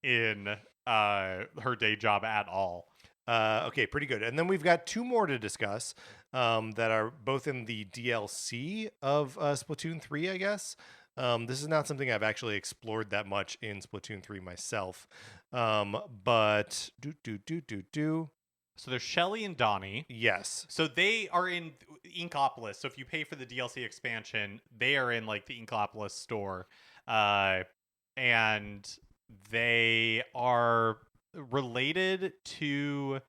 in her day job at all. Okay, pretty good. And then we've got 2 more to discuss that are both in the DLC of Splatoon 3, I guess. This is not something I've actually explored that much in Splatoon 3 myself. But So there's Shelly and Donnie. yes. So they are in Inkopolis. So if you pay for the DLC expansion, they are in like the Inkopolis store. And they are related to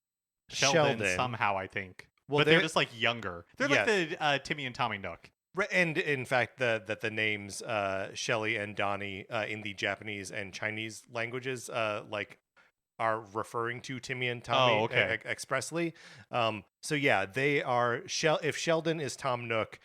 Sheldon somehow, I think. Well, but they're just like younger. They're like the Timmy and Tommy Nook. And in fact, the names Shelly and Donnie in the Japanese and Chinese languages are referring to Timmy and Tommy expressly. So yeah, they are if Sheldon is Tom Nook,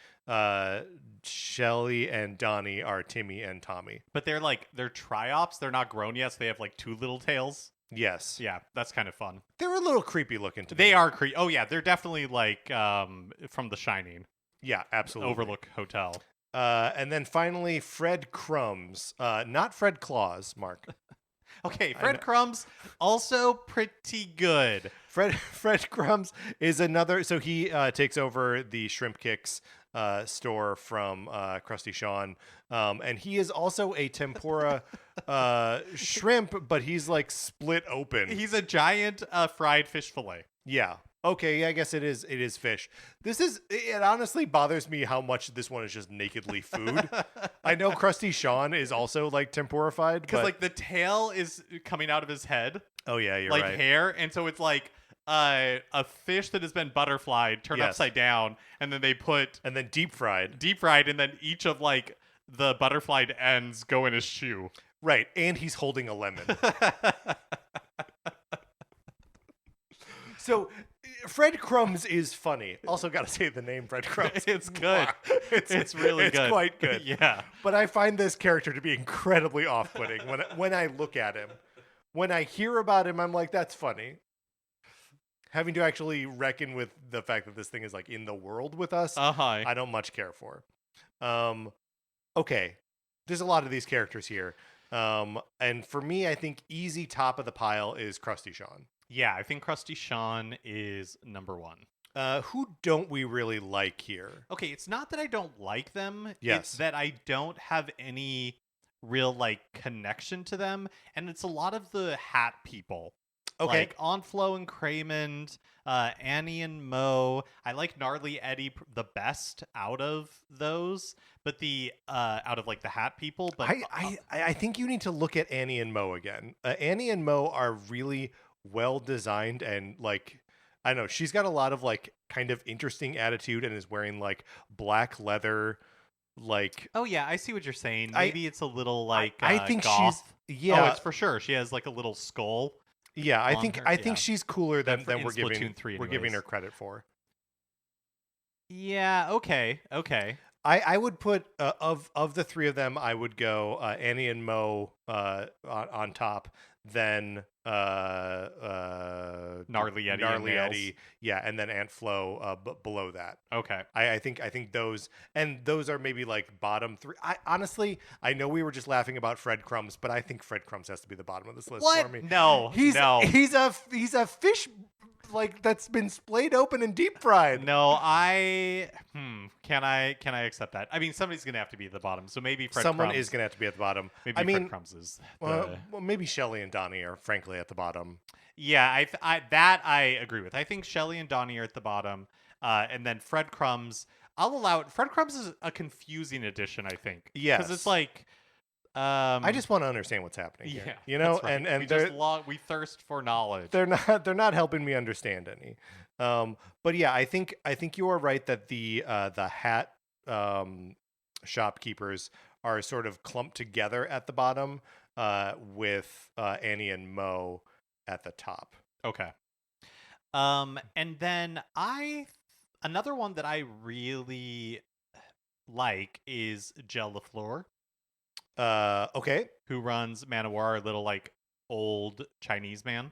Shelly and Donnie are Timmy and Tommy. But they're triops. They're not grown yet, so they have like 2 little tails. Yes. Yeah, that's kind of fun. They're a little creepy looking to me. They are creepy. Oh yeah, they're definitely like from The Shining. Yeah, absolutely. Overlook Hotel. And then finally, Fred Crumbs. Not Fred Claus, Mark. Okay, Fred Crumbs, also pretty good. Fred Crumbs is another. So he takes over the Shrimp Kicks store from Krusty Sean. And he is also a tempura shrimp, but he's like split open. He's a giant fried fish fillet. Yeah. Okay, I guess it is fish. It honestly bothers me how much this one is just nakedly food. I know Krusty Sean is also like tempurified. Because like the tail is coming out of his head. Oh yeah, you're like right. Like hair. And so it's like a fish that has been butterflied, turned upside down, and then they put... And then deep fried, and then each of like the butterflied ends go in his shoe. Right, and he's holding a lemon. So... Fred Crumbs is funny. Also, got to say the name Fred Crumbs. It's good. It's really good. It's quite good. Yeah. But I find this character to be incredibly off-putting when I look at him. When I hear about him, I'm like, that's funny. Having to actually reckon with the fact that this thing is like in the world with us, I don't much care for. Okay. there's a lot of these characters here. And for me, I think easy top of the pile is Krusty Sean. Yeah, I think Krusty Sean is number one. Who don't we really like here? Okay, it's not that I don't like them. Yes. It's that I don't have any real like connection to them, and it's a lot of the hat people. Okay. Like Onflo and Craymond, Annie and Mo. I like Gnarly Eddie the best out of those, but the out of like the hat people. But I think you need to look at Annie and Mo again. Annie and Mo are really well designed, and like I don't know, she's got a lot of like kind of interesting attitude and is wearing like black leather. Like, oh yeah, I see what you're saying. Maybe it's a little like I think goth. she's Oh, it's for sure. She has like a little skull. Yeah, I think she's cooler than we're Splatoon 3 giving her credit for. Yeah. Okay. I would put of the three of them, I would go Annie and Mo on top, then Gnarly Eddie, yeah, and then Aunt Flo below that. Okay. I think those are maybe like bottom three. I know we were just laughing about Fred Crumbs, but I think Fred Crumbs has to be the bottom of this list for me. No, he's a fish like that's been splayed open and deep fried. No, can I accept that? I mean, somebody's gonna have to be at the bottom, so maybe Someone Crumbs. is gonna have to be at the bottom. Fred Crumbs is. Well, maybe Shelley and Donnie are frankly at the bottom. Yeah, I agree with. I think Shelley and Donnie are at the bottom, and then Fred Crumbs. I'll allow it. Fred Crumbs is a confusing addition, I think. Yes, because it's like. I just want to understand what's happening here. You know, right. and we thirst for knowledge. They're not helping me understand any. But yeah, I think you are right that the hat shopkeepers are sort of clumped together at the bottom, with Annie and Mo at the top. Okay. And then another one that I really like is Jel LaFleur. Okay. Who runs Manowar, a little like old Chinese man.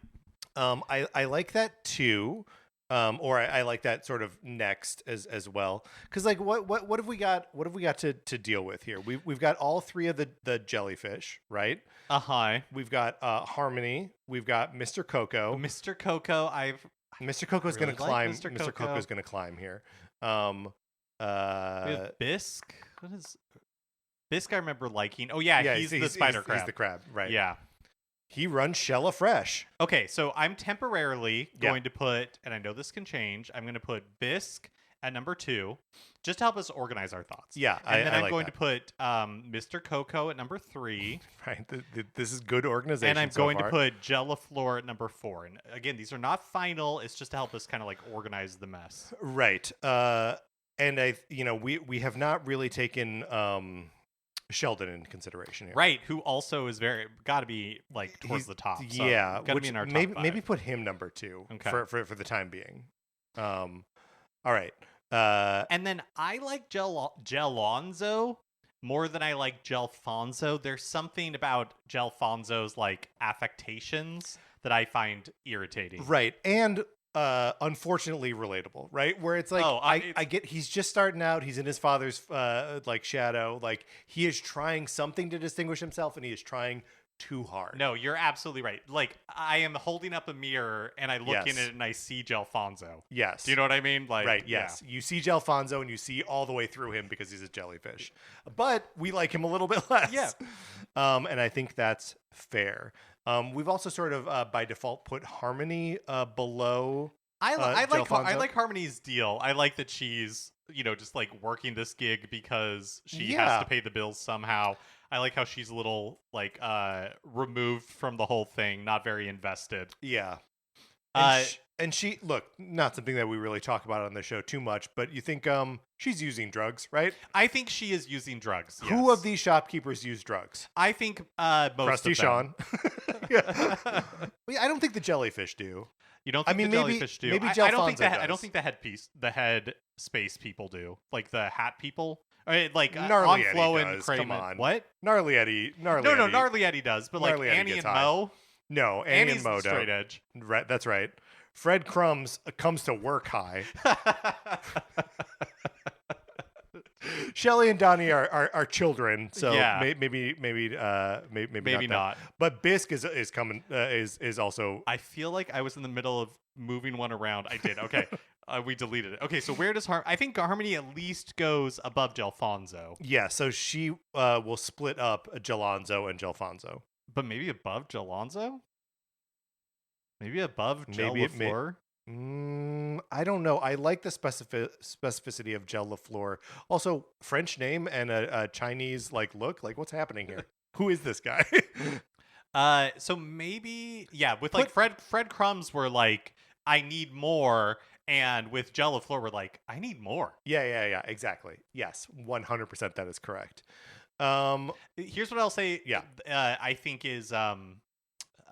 I like that too. Or I like that sort of next as well. Because like what have we got? What have we got to deal with here? We've got all three of the jellyfish, right? Uh-huh. We've got Harmony. We've got Mr. Coco. Mr. Coco, Mr. Coco's really gonna climb. Mr. Coco's gonna climb here. We have Bisque. What is Bisque? I remember liking. Oh yeah, he's the spider crab. He's the crab, right? Yeah. He runs Shella Fresh. Okay, so I'm temporarily going to put, and I know this can change, I'm going to put Bisque at number 2, just to help us organize our thoughts. Yeah, and then I'm like going that. to put Mr. Coco at number 3. Right, this is good organization. And I'm so going far. to put Jel LaFleur at number 4. And again, these are not final. It's just to help us kind of like organize the mess. Right. And we have not really taken Sheldon into consideration here. Right, who also is got to be like towards the top. So yeah, got to be in our top 5. Maybe put him number 2 for the time being. All right. And then I like Gelonzo more than I like Gelfonso. There's something about Gelfonso's like affectations that I find irritating. Right, and unfortunately relatable, right? Where it's like, I get he's just starting out. He's in his father's like shadow. Like he is trying something to distinguish himself, and he is trying too hard. No, you're absolutely right. Like I am holding up a mirror and I look in it and I see Gelfonso. Yes. Do you know what I mean? Like, right. Yes. Yeah. You see Gelfonso and you see all the way through him because he's a jellyfish, but we like him a little bit less. Yeah. And I think that's fair. We've also sort of by default put Harmony below. I like Harmony's deal. I like that she's just like working this gig because she has to pay the bills somehow. I like how she's a little like removed from the whole thing, not very invested. Yeah. And she look, not something that we really talk about on the show too much, but you think she's using drugs, right? I think she is using drugs. Yes. Who of these shopkeepers use drugs? I think most Krusty of them. Sean. Yeah. I don't think the jellyfish do. You don't think the jellyfish do? Maybe I don't think does. I don't think the head space people do. Like the hat people. Like Gnarly Onflo Eddie and does. Craymond. Come on. What? Gnarly Eddie. No, Gnarly Eddie does. But like Annie and Mo. No, Annie and Mo straight don't. edge. Right, that's right. Fred Crumbs comes to work high. Shelly and Donnie are children, so Yeah. maybe Not. But Bisk is coming is also. I feel like I was in the middle of moving one around. I did. Okay. We deleted it. Okay, so where does I think Harmony at least goes above Gelfonso, Yeah, so she will split up Gelonzo and Gelfonso. but maybe above Gelonzo? Maybe above Gel Maybe it may- LaFleur? I don't know. I like the specificity of Gel LaFleur. Also, French name and a Chinese look. Like, what's happening here? Who is this guy? So maybe with Fred Crumbs were like, I need more, and with Gel LaFleur we're like, I need more. Yeah, exactly. Yes, 100% that is correct. Here's what I'll say. Yeah. I think is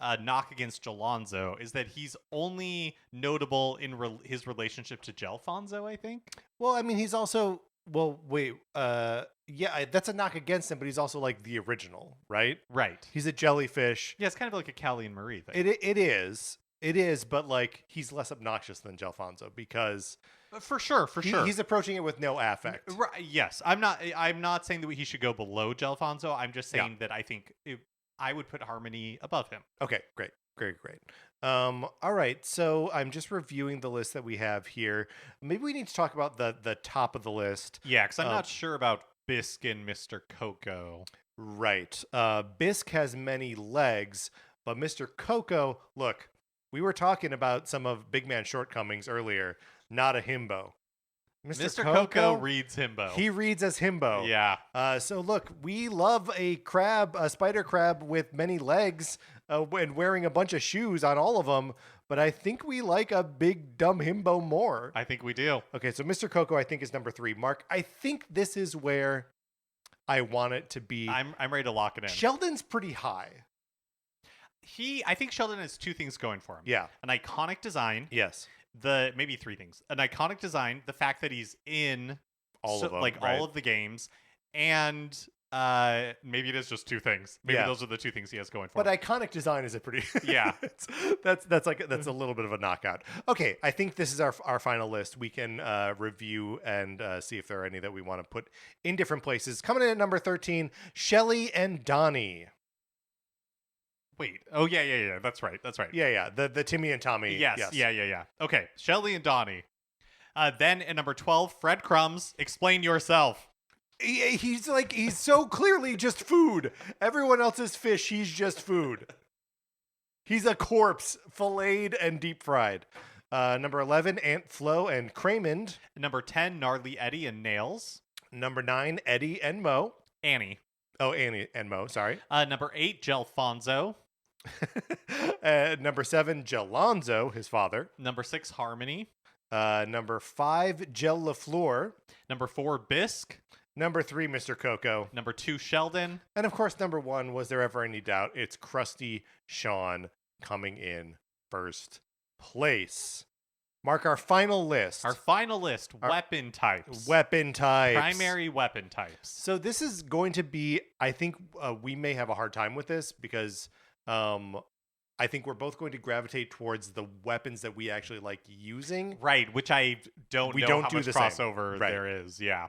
a knock against Gelonzo is that he's only notable in his relationship to Gelfonso, I think. Well, I mean, he's also wait, that's a knock against him, but he's also like the original, right? Right. He's a jellyfish. Yeah, it's kind of like a Callie and Marie thing. It is, but like he's less obnoxious than Gelfonso because for sure, he's approaching it with no affect. Right, yes, I'm not saying that he should go below Gelfonso. I'm just saying that I think I would put Harmony above him. Okay, great. All right, so I'm just reviewing the list that we have here. Maybe we need to talk about the top of the list. Yeah, because I'm not sure about Bisk and Mr. Coco. Right. Bisk has many legs, but Mr. Coco, look, we were talking about some of Big Man's shortcomings earlier. Not a himbo. Mr. Coco reads himbo. He reads as himbo. Yeah. So look, we love a spider crab with many legs, and wearing a bunch of shoes on all of them. But I think we like a big dumb himbo more. I think we do. Okay, so Mr. Coco, I think, is number 3. Mark, I think this is where I want it to be. I'm ready to lock it in. Sheldon's pretty high. I think Sheldon has 2 things going for him. Yeah. An iconic design. Yes. Maybe 3 things. An iconic design, the fact that he's in all of them, like right? all of the games, and maybe it is just 2 things. Maybe those are the 2 things he has going for him. But iconic design is a pretty that's a little bit of a knockout. Okay, I think this is our final list. We can review and see if there are any that we want to put in different places. Coming in at number 13, Shelly and Donnie. Wait. Oh, yeah. That's right. Yeah. The Timmy and Tommy. Yes. Yeah. Okay. Shelly and Donnie. Then at number 12, Fred Crumbs. Explain yourself. He's so clearly just food. Everyone else is fish. He's just food. He's a corpse, filleted and deep fried. Number 11, Aunt Flo and Craymond. Number 10, Gnarly Eddie and Nails. Number 9, Eddie and Mo. Annie. Oh, Annie and Mo, sorry. Number 8, Gelfonso. Number 7, Gelonzo, his father. Number 6, Harmony. Number 5, Gel LaFleur. Number 4, Bisk. Number 3, Mr. Coco. Number 2, Sheldon. And of course, number 1, was there ever any doubt? It's Krusty Sean coming in first place. Mark, our final list. Weapon types. Weapon types. Primary weapon types. So this is going to be, I think we may have a hard time with this because I think we're both going to gravitate towards the weapons that we actually like using. Right, which I don't know how much crossover right. there is. Yeah.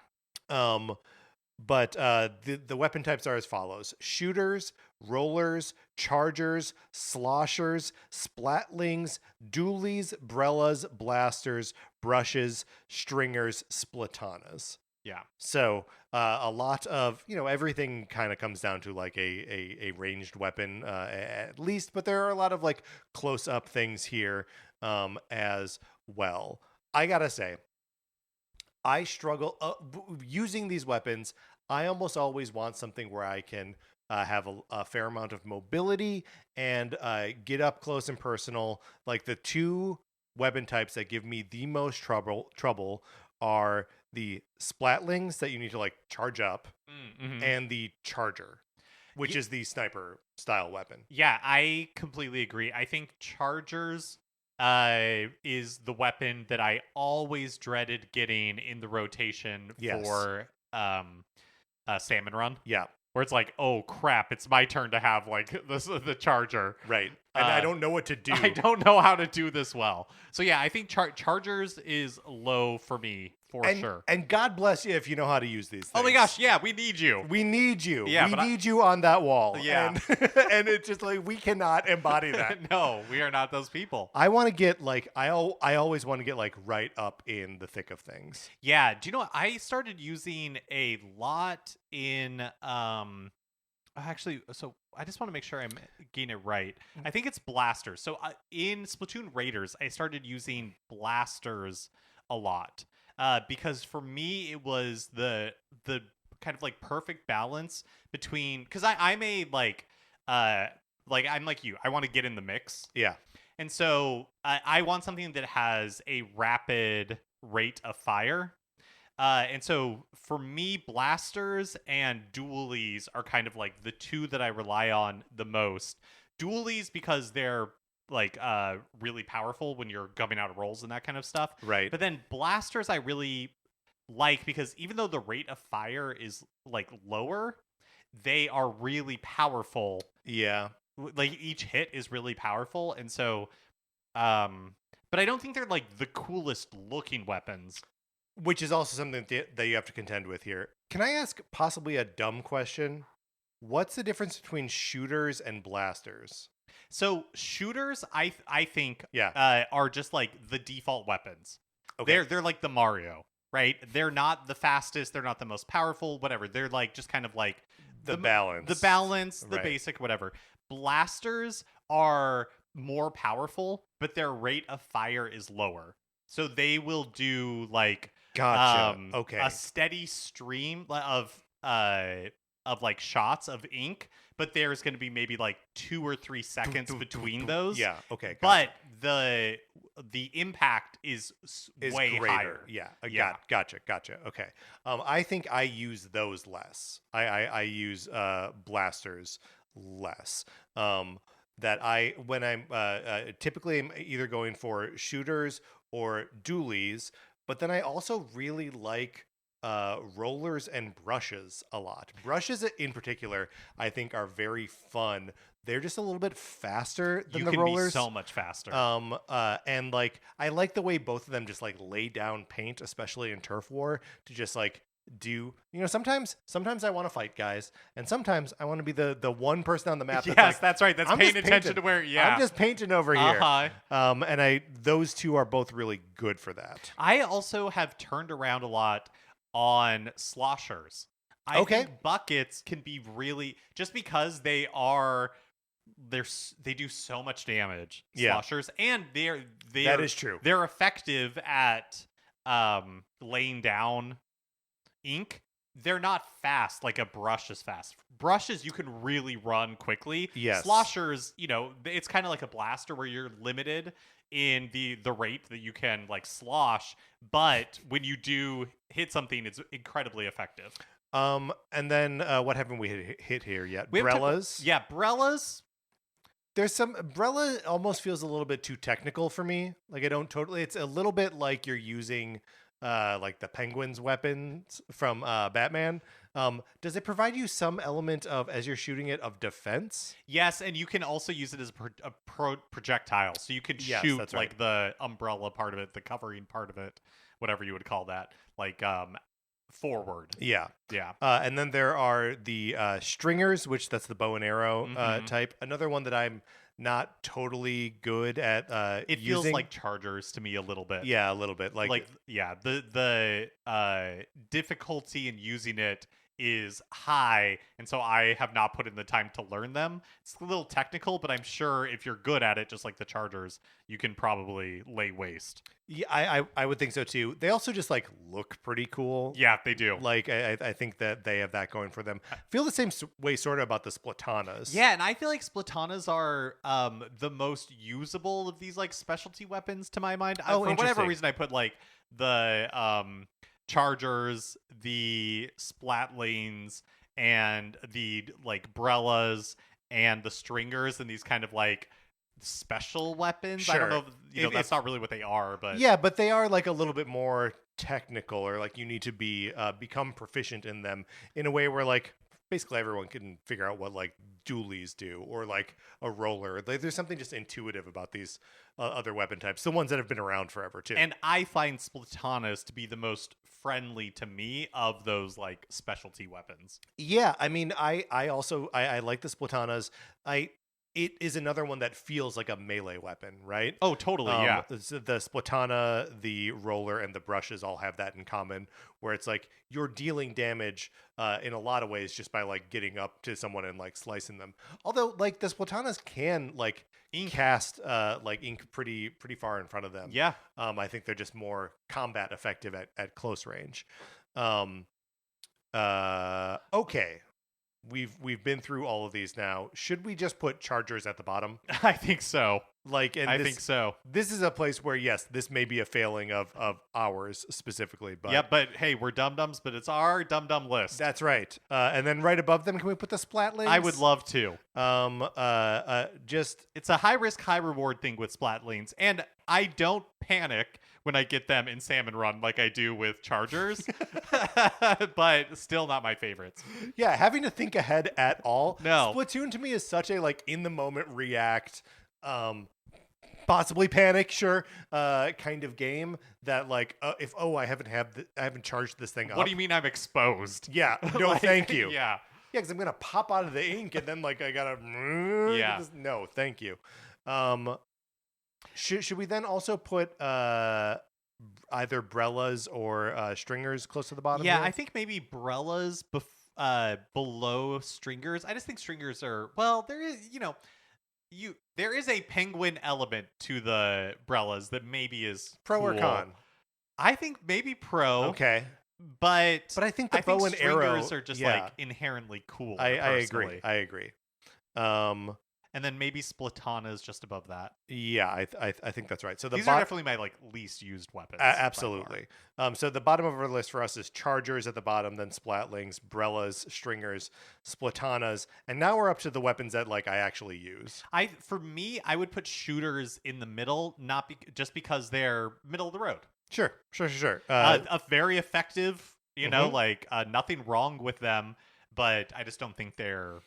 But the weapon types are as follows: shooters, rollers, chargers, sloshers, splatlings, dualies, brellas, blasters, brushes, stringers, splatanas. Yeah. So a lot of, everything kind of comes down to like a ranged weapon at least, but there are a lot of like close up things here as well. I gotta say, I struggle using these weapons. I almost always want something where I can have a fair amount of mobility and get up close and personal. Like the 2 weapon types that give me the most trouble are the splatlings that you need to like charge up, and the charger, which is the sniper style weapon. Yeah, I completely agree. I think chargers is the weapon that I always dreaded getting in the rotation for Salmon Run. Yeah. Where it's like, oh crap, it's my turn to have like the charger. Right. and I don't know what to do. I don't know how to do this well. So yeah, I think Chargers is low for me for sure. And God bless you if you know how to use these things. Oh my gosh, yeah, we need you. We need you. Yeah, we need you on that wall. Yeah. And, and it's just like, we cannot embody that. No, we are not those people. I want to get like, I always want to get like right up in the thick of things. Yeah. Do you know what? I started using a lot in, actually, so I just want to make sure I'm getting it right. I think it's blasters. So in Splatoon Raiders, I started using blasters a lot. Because for me, it was the kind of like perfect balance between, because I'm a like I'm like you, I want to get in the mix. Yeah. And so I want something that has a rapid rate of fire. And so for me, blasters and dualies are kind of like the two that I rely on the most. Dualies because they're like really powerful when you're gumming out rolls and that kind of stuff. Right. But then blasters I really like because even though the rate of fire is like lower, they are really powerful. Yeah. Like each hit is really powerful, and so but I don't think they're like the coolest looking weapons. Which is also something that you have to contend with here. Can I ask possibly a dumb question? What's the difference between shooters and blasters? So shooters, I think, Yeah. are just like the default weapons. Okay. They're like the Mario, right? They're not the fastest. They're not the most powerful. Whatever. They're like just kind of like the balance, the basic, whatever. Blasters are more powerful, but their rate of fire is lower. So they will do like Gotcha. Okay. a steady stream of like shots of ink, but there's going to be maybe like 2 or 3 seconds between those. Yeah. Okay. Gotcha. But the impact is way greater. higher. Yeah. Yeah. Gotcha. Okay. I think I use those less. I use blasters less. When I'm typically I'm either going for shooters or dualies, but then I also really like rollers and brushes a lot. Brushes in particular, I think, are very fun. They're just a little bit faster than the rollers. You can be so much faster. And like I like the way both of them just like lay down paint, especially in Turf War, to just like do, sometimes I want to fight guys, and sometimes I want to be the one person on the map that's yes, like, that's right. That's I'm paying just attention painting. to where, yeah. I'm just painting over here. Uh-huh. And those two are both really good for that. I also have turned around a lot on sloshers. I think buckets can be really, just because they do so much damage. Yeah. Sloshers, and that is true. They're effective at laying down ink. They're not fast like a brush is fast. Brushes you can really run quickly. Yes. Sloshers, it's kind of like a blaster where you're limited in the rate that you can like slosh, but when you do hit something, it's incredibly effective. And then what haven't we hit here yet? Brellas. Brellas. There's some Brella almost feels a little bit too technical for me. Like I don't totally. It's a little bit like you're using like the Penguin's weapons from Batman. Does it provide you some element of, as you're shooting it, of defense? Yes, and you can also use it as a projectile. So you can shoot like right. the umbrella part of it, the covering part of it, whatever you would call that, like forward. Yeah. Yeah. And then there are the stringers, which that's the bow and arrow type. Another one that I'm not totally good at it using. Feels like chargers to me a little bit. Yeah, a little bit. The difficulty in using it is high, and so I have not put in the time to learn them. It's a little technical, but I'm sure if you're good at it, just like the chargers, you can probably lay waste. Yeah, I would think so too. They also just like look pretty cool. Yeah, they do. Like I think that they have that going for them. Feel the same way sort of about the Splatanas. Yeah, and I feel like Splatanas are the most usable of these like specialty weapons to my mind. For whatever reason, I put like the chargers, the splatlings, and the like brellas and the stringers, and these kind of like special weapons. Sure. I don't know if, that's not really what they are, but yeah, but they are like a little bit more technical, or like you need to be become proficient in them in a way where like basically everyone can figure out what like dualies do or like a roller. Like, there's something just intuitive about these other weapon types, the ones that have been around forever too. And I find Splatanas to be the most friendly to me of those like specialty weapons. Yeah, I mean, I also I like the Splatanas. It is another one that feels like a melee weapon, right? Oh, totally, yeah. The Splatana, the roller, and the brushes all have that in common, where it's like you're dealing damage in a lot of ways just by like getting up to someone and like slicing them. Although like the Splatanas can like cast like ink pretty far in front of them. Yeah. I think they're just more combat effective at close range. Okay. We've been through all of these now. Should we just put chargers at the bottom? I think so. Like, and I think so. This is a place where yes, this may be a failing of ours specifically, but Yeah, but hey, we're dum-dums, but it's our dum-dum list. that's right. And then right above them, can we put the Splatlings? I would love to. Just It's a high risk, high reward thing with Splatlings, and I don't panic when I get them in Salmon Run like I do with Chargers, but still not my favorites. yeah, having to think ahead at all. No. Splatoon to me is such a like in the moment react, possibly panic, sure, kind of game that like if I haven't charged this thing up. What do you mean I'm exposed? Yeah, no, Like, thank you. Yeah. Yeah, because I'm gonna pop out of the ink and then like I gotta. Yeah. No, thank you. Should we then also put either Brellas or Stringers close to the bottom? Yeah, here? I think maybe Brellas below Stringers. I just think Stringers are there is there is a penguin element to the Brellas that maybe is pro or cool. con. I think maybe pro. Okay, But but I think the bow and arrow Stringers are just yeah, like inherently cool. I agree. I agree. And then maybe Splatana is just above that. Yeah, I think that's right. So the These are definitely my like least used weapons. by far. absolutely. So the bottom of our list for us is Chargers at the bottom, then Splatlings, Brellas, Stringers, Splatanas, and now we're up to the weapons that like I actually use. For me, I would put shooters in the middle, not just because they're middle of the road. Sure. A very effective, Mhm. like nothing wrong with them, but I just don't think they're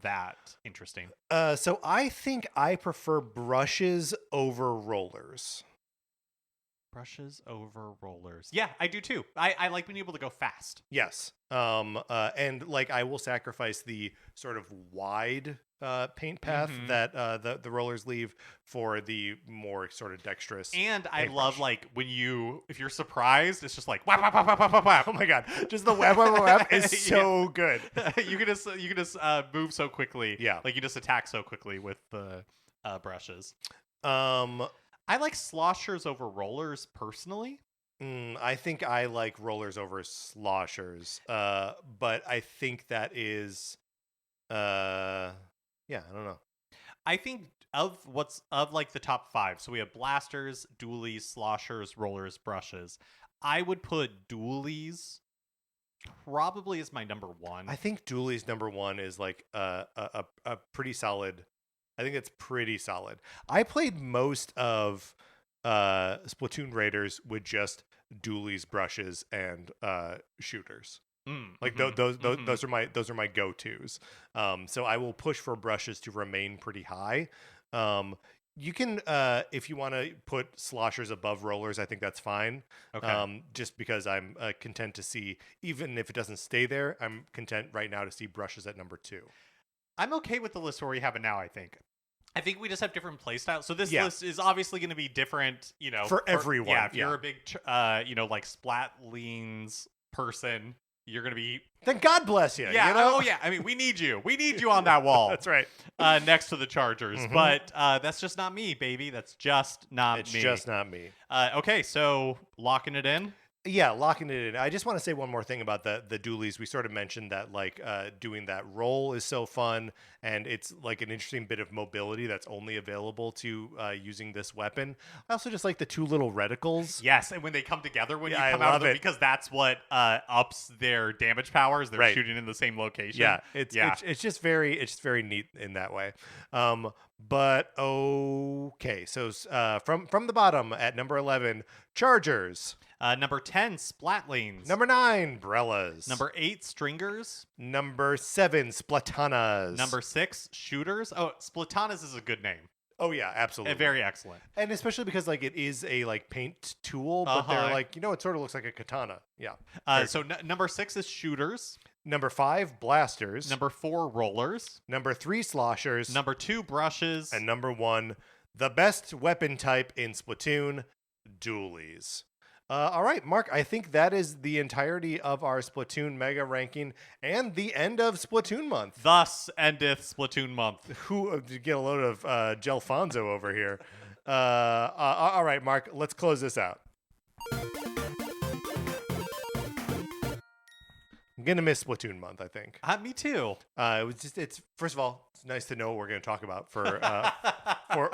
that interesting. So I think I prefer brushes over rollers. Brushes over rollers. Yeah, I do too. I like being able to go fast. Yes. And like I will sacrifice the sort of wide paint path Mhm. that the rollers leave for the more sort of dexterous. And I paintbrush. love like if you're surprised, it's just like whap whap whap whap whap whap whap. Oh my god, just the web is so good. you can just move so quickly. Yeah. Like you just attack so quickly with the brushes. Um, I like sloshers over rollers personally. I think I like rollers over sloshers. But I think that is, yeah, I don't know. I think of like the top 5. So we have blasters, dualies, sloshers, rollers, brushes. I would put dualies probably as my number 1. I think Dooley's number 1 is like a pretty solid. I think it's pretty solid. I played most of Splatoon Raiders with just Dooley's brushes and shooters. Like those are my go-tos. So I will push for brushes to remain pretty high. You can if you want to put sloshers above rollers, I think that's fine. Okay. Just because I'm content to see, even if it doesn't stay there, I'm content right now to see brushes at number 2. I'm okay with the list where we have it now, I think. I think we just have different play styles. So this Yeah. list is obviously going to be different, For everyone, Yeah, if yeah. you're a big, like Splatlings person, you're going to be. Then God bless you. Yeah. You know? Oh, yeah. I mean, we need you. We need you on that wall. That's right. Next to the Chargers. Mhm. But that's just not me, baby. That's just not It's me. just not me. Okay, so locking it in. Yeah, locking it in. I just want to say one more thing about the dualies. We sort of mentioned that like doing that roll is so fun, and it's like an interesting bit of mobility that's only available to using this weapon. I also just like the 2 little reticles. Yes, and when they come together, when Yeah, you I come out of love them, it. because that's what ups their damage powers. They're Right. shooting in the same location. Yeah, it's just very neat in that way. But okay, so from the bottom at number 11, Chargers. Number 10, Splatlings. Number 9, Brellas. Number 8, Stringers. Number 7, Splatanas. Number 6, Shooters. Oh, Splatanas is a good name. Oh yeah, absolutely. Very excellent. And especially because like it is a like paint tool, but they're like, it sort of looks like a katana. Yeah. So number 6 is Shooters. Number 5, Blasters. Number 4, Rollers. Number 3, Sloshers. Number 2, Brushes. And number 1, the best weapon type in Splatoon, Dualies. All right, Mark, I think that is the entirety of our Splatoon Mega ranking and the end of Splatoon Month. Thus endeth Splatoon Month. Who get a load of Gelfonso over here. All right, Mark, let's close this out. I'm gonna miss Splatoon Month, I think. Me too. It's first of all, it's nice to know what we're gonna talk about for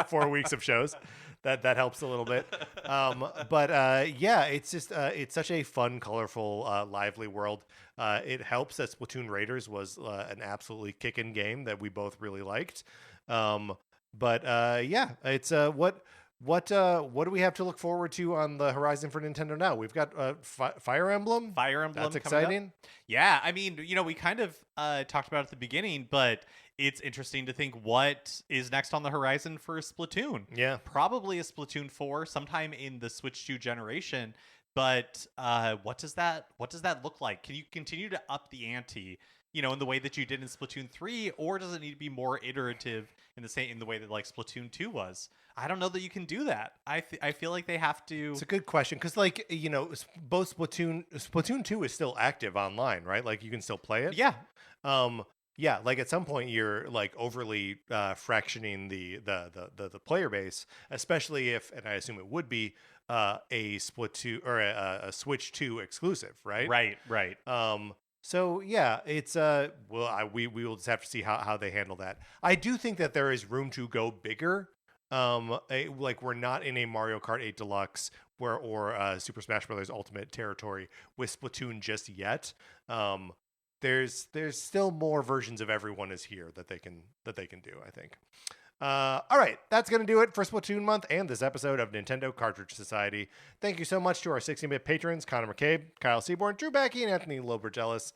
4 weeks of shows. That helps a little bit. Yeah, it's just it's such a fun, colorful, lively world. It helps that Splatoon Raiders was an absolutely kickin' game that we both really liked. Yeah, it's what do we have to look forward to on the horizon for Nintendo now? We've got Fire Emblem. Fire Emblem. That's exciting. Yeah, I mean, we kind of talked about it at the beginning, but it's interesting to think what is next on the horizon for Splatoon. Yeah. Probably a Splatoon 4 sometime in the Switch 2 generation. But what does that look like? Can you continue to up the ante, in the way that you did in Splatoon 3, or does it need to be more iterative in the way that like Splatoon 2 was? I don't know that you can do that. I feel like they have to. It's a good question because, like, both Splatoon 2 is still active online, right? Like, you can still play it. Yeah. Yeah, like at some point you're like overly fractioning the player base, especially if, and I assume it would be a Splatoon or a Switch 2 exclusive, right? Right. So yeah, it's we will just have to see how they handle that. I do think that there is room to go bigger. Like we're not in a Mario Kart 8 Deluxe or Super Smash Bros. Ultimate territory with Splatoon just yet. There's still more versions of Everyone Is Here that they can do, I think. All right, that's going to do it for Splatoon Month and this episode of Nintendo Cartridge Society. Thank you so much to our 16-bit patrons, Connor McCabe, Kyle Seaborn, Drew Backey, and Anthony Lobergellis.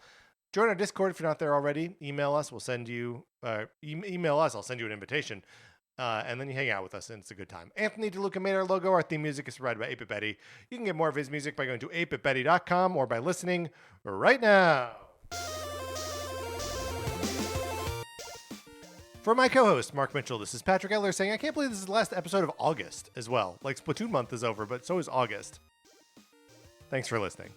Join our Discord if you're not there already. Email us. We'll send you email us. I'll send you an invitation. And then you hang out with us, and it's a good time. Anthony DeLuca made our logo. Our theme music is provided by 8-Bit Betty. You can get more of his music by going to 8bitbetty.com or by listening right now. For my co-host, Mark Mitchell, this is Patrick Eller saying, I can't believe this is the last episode of August as well. Like, Splatoon Month is over, but so is August. Thanks for listening.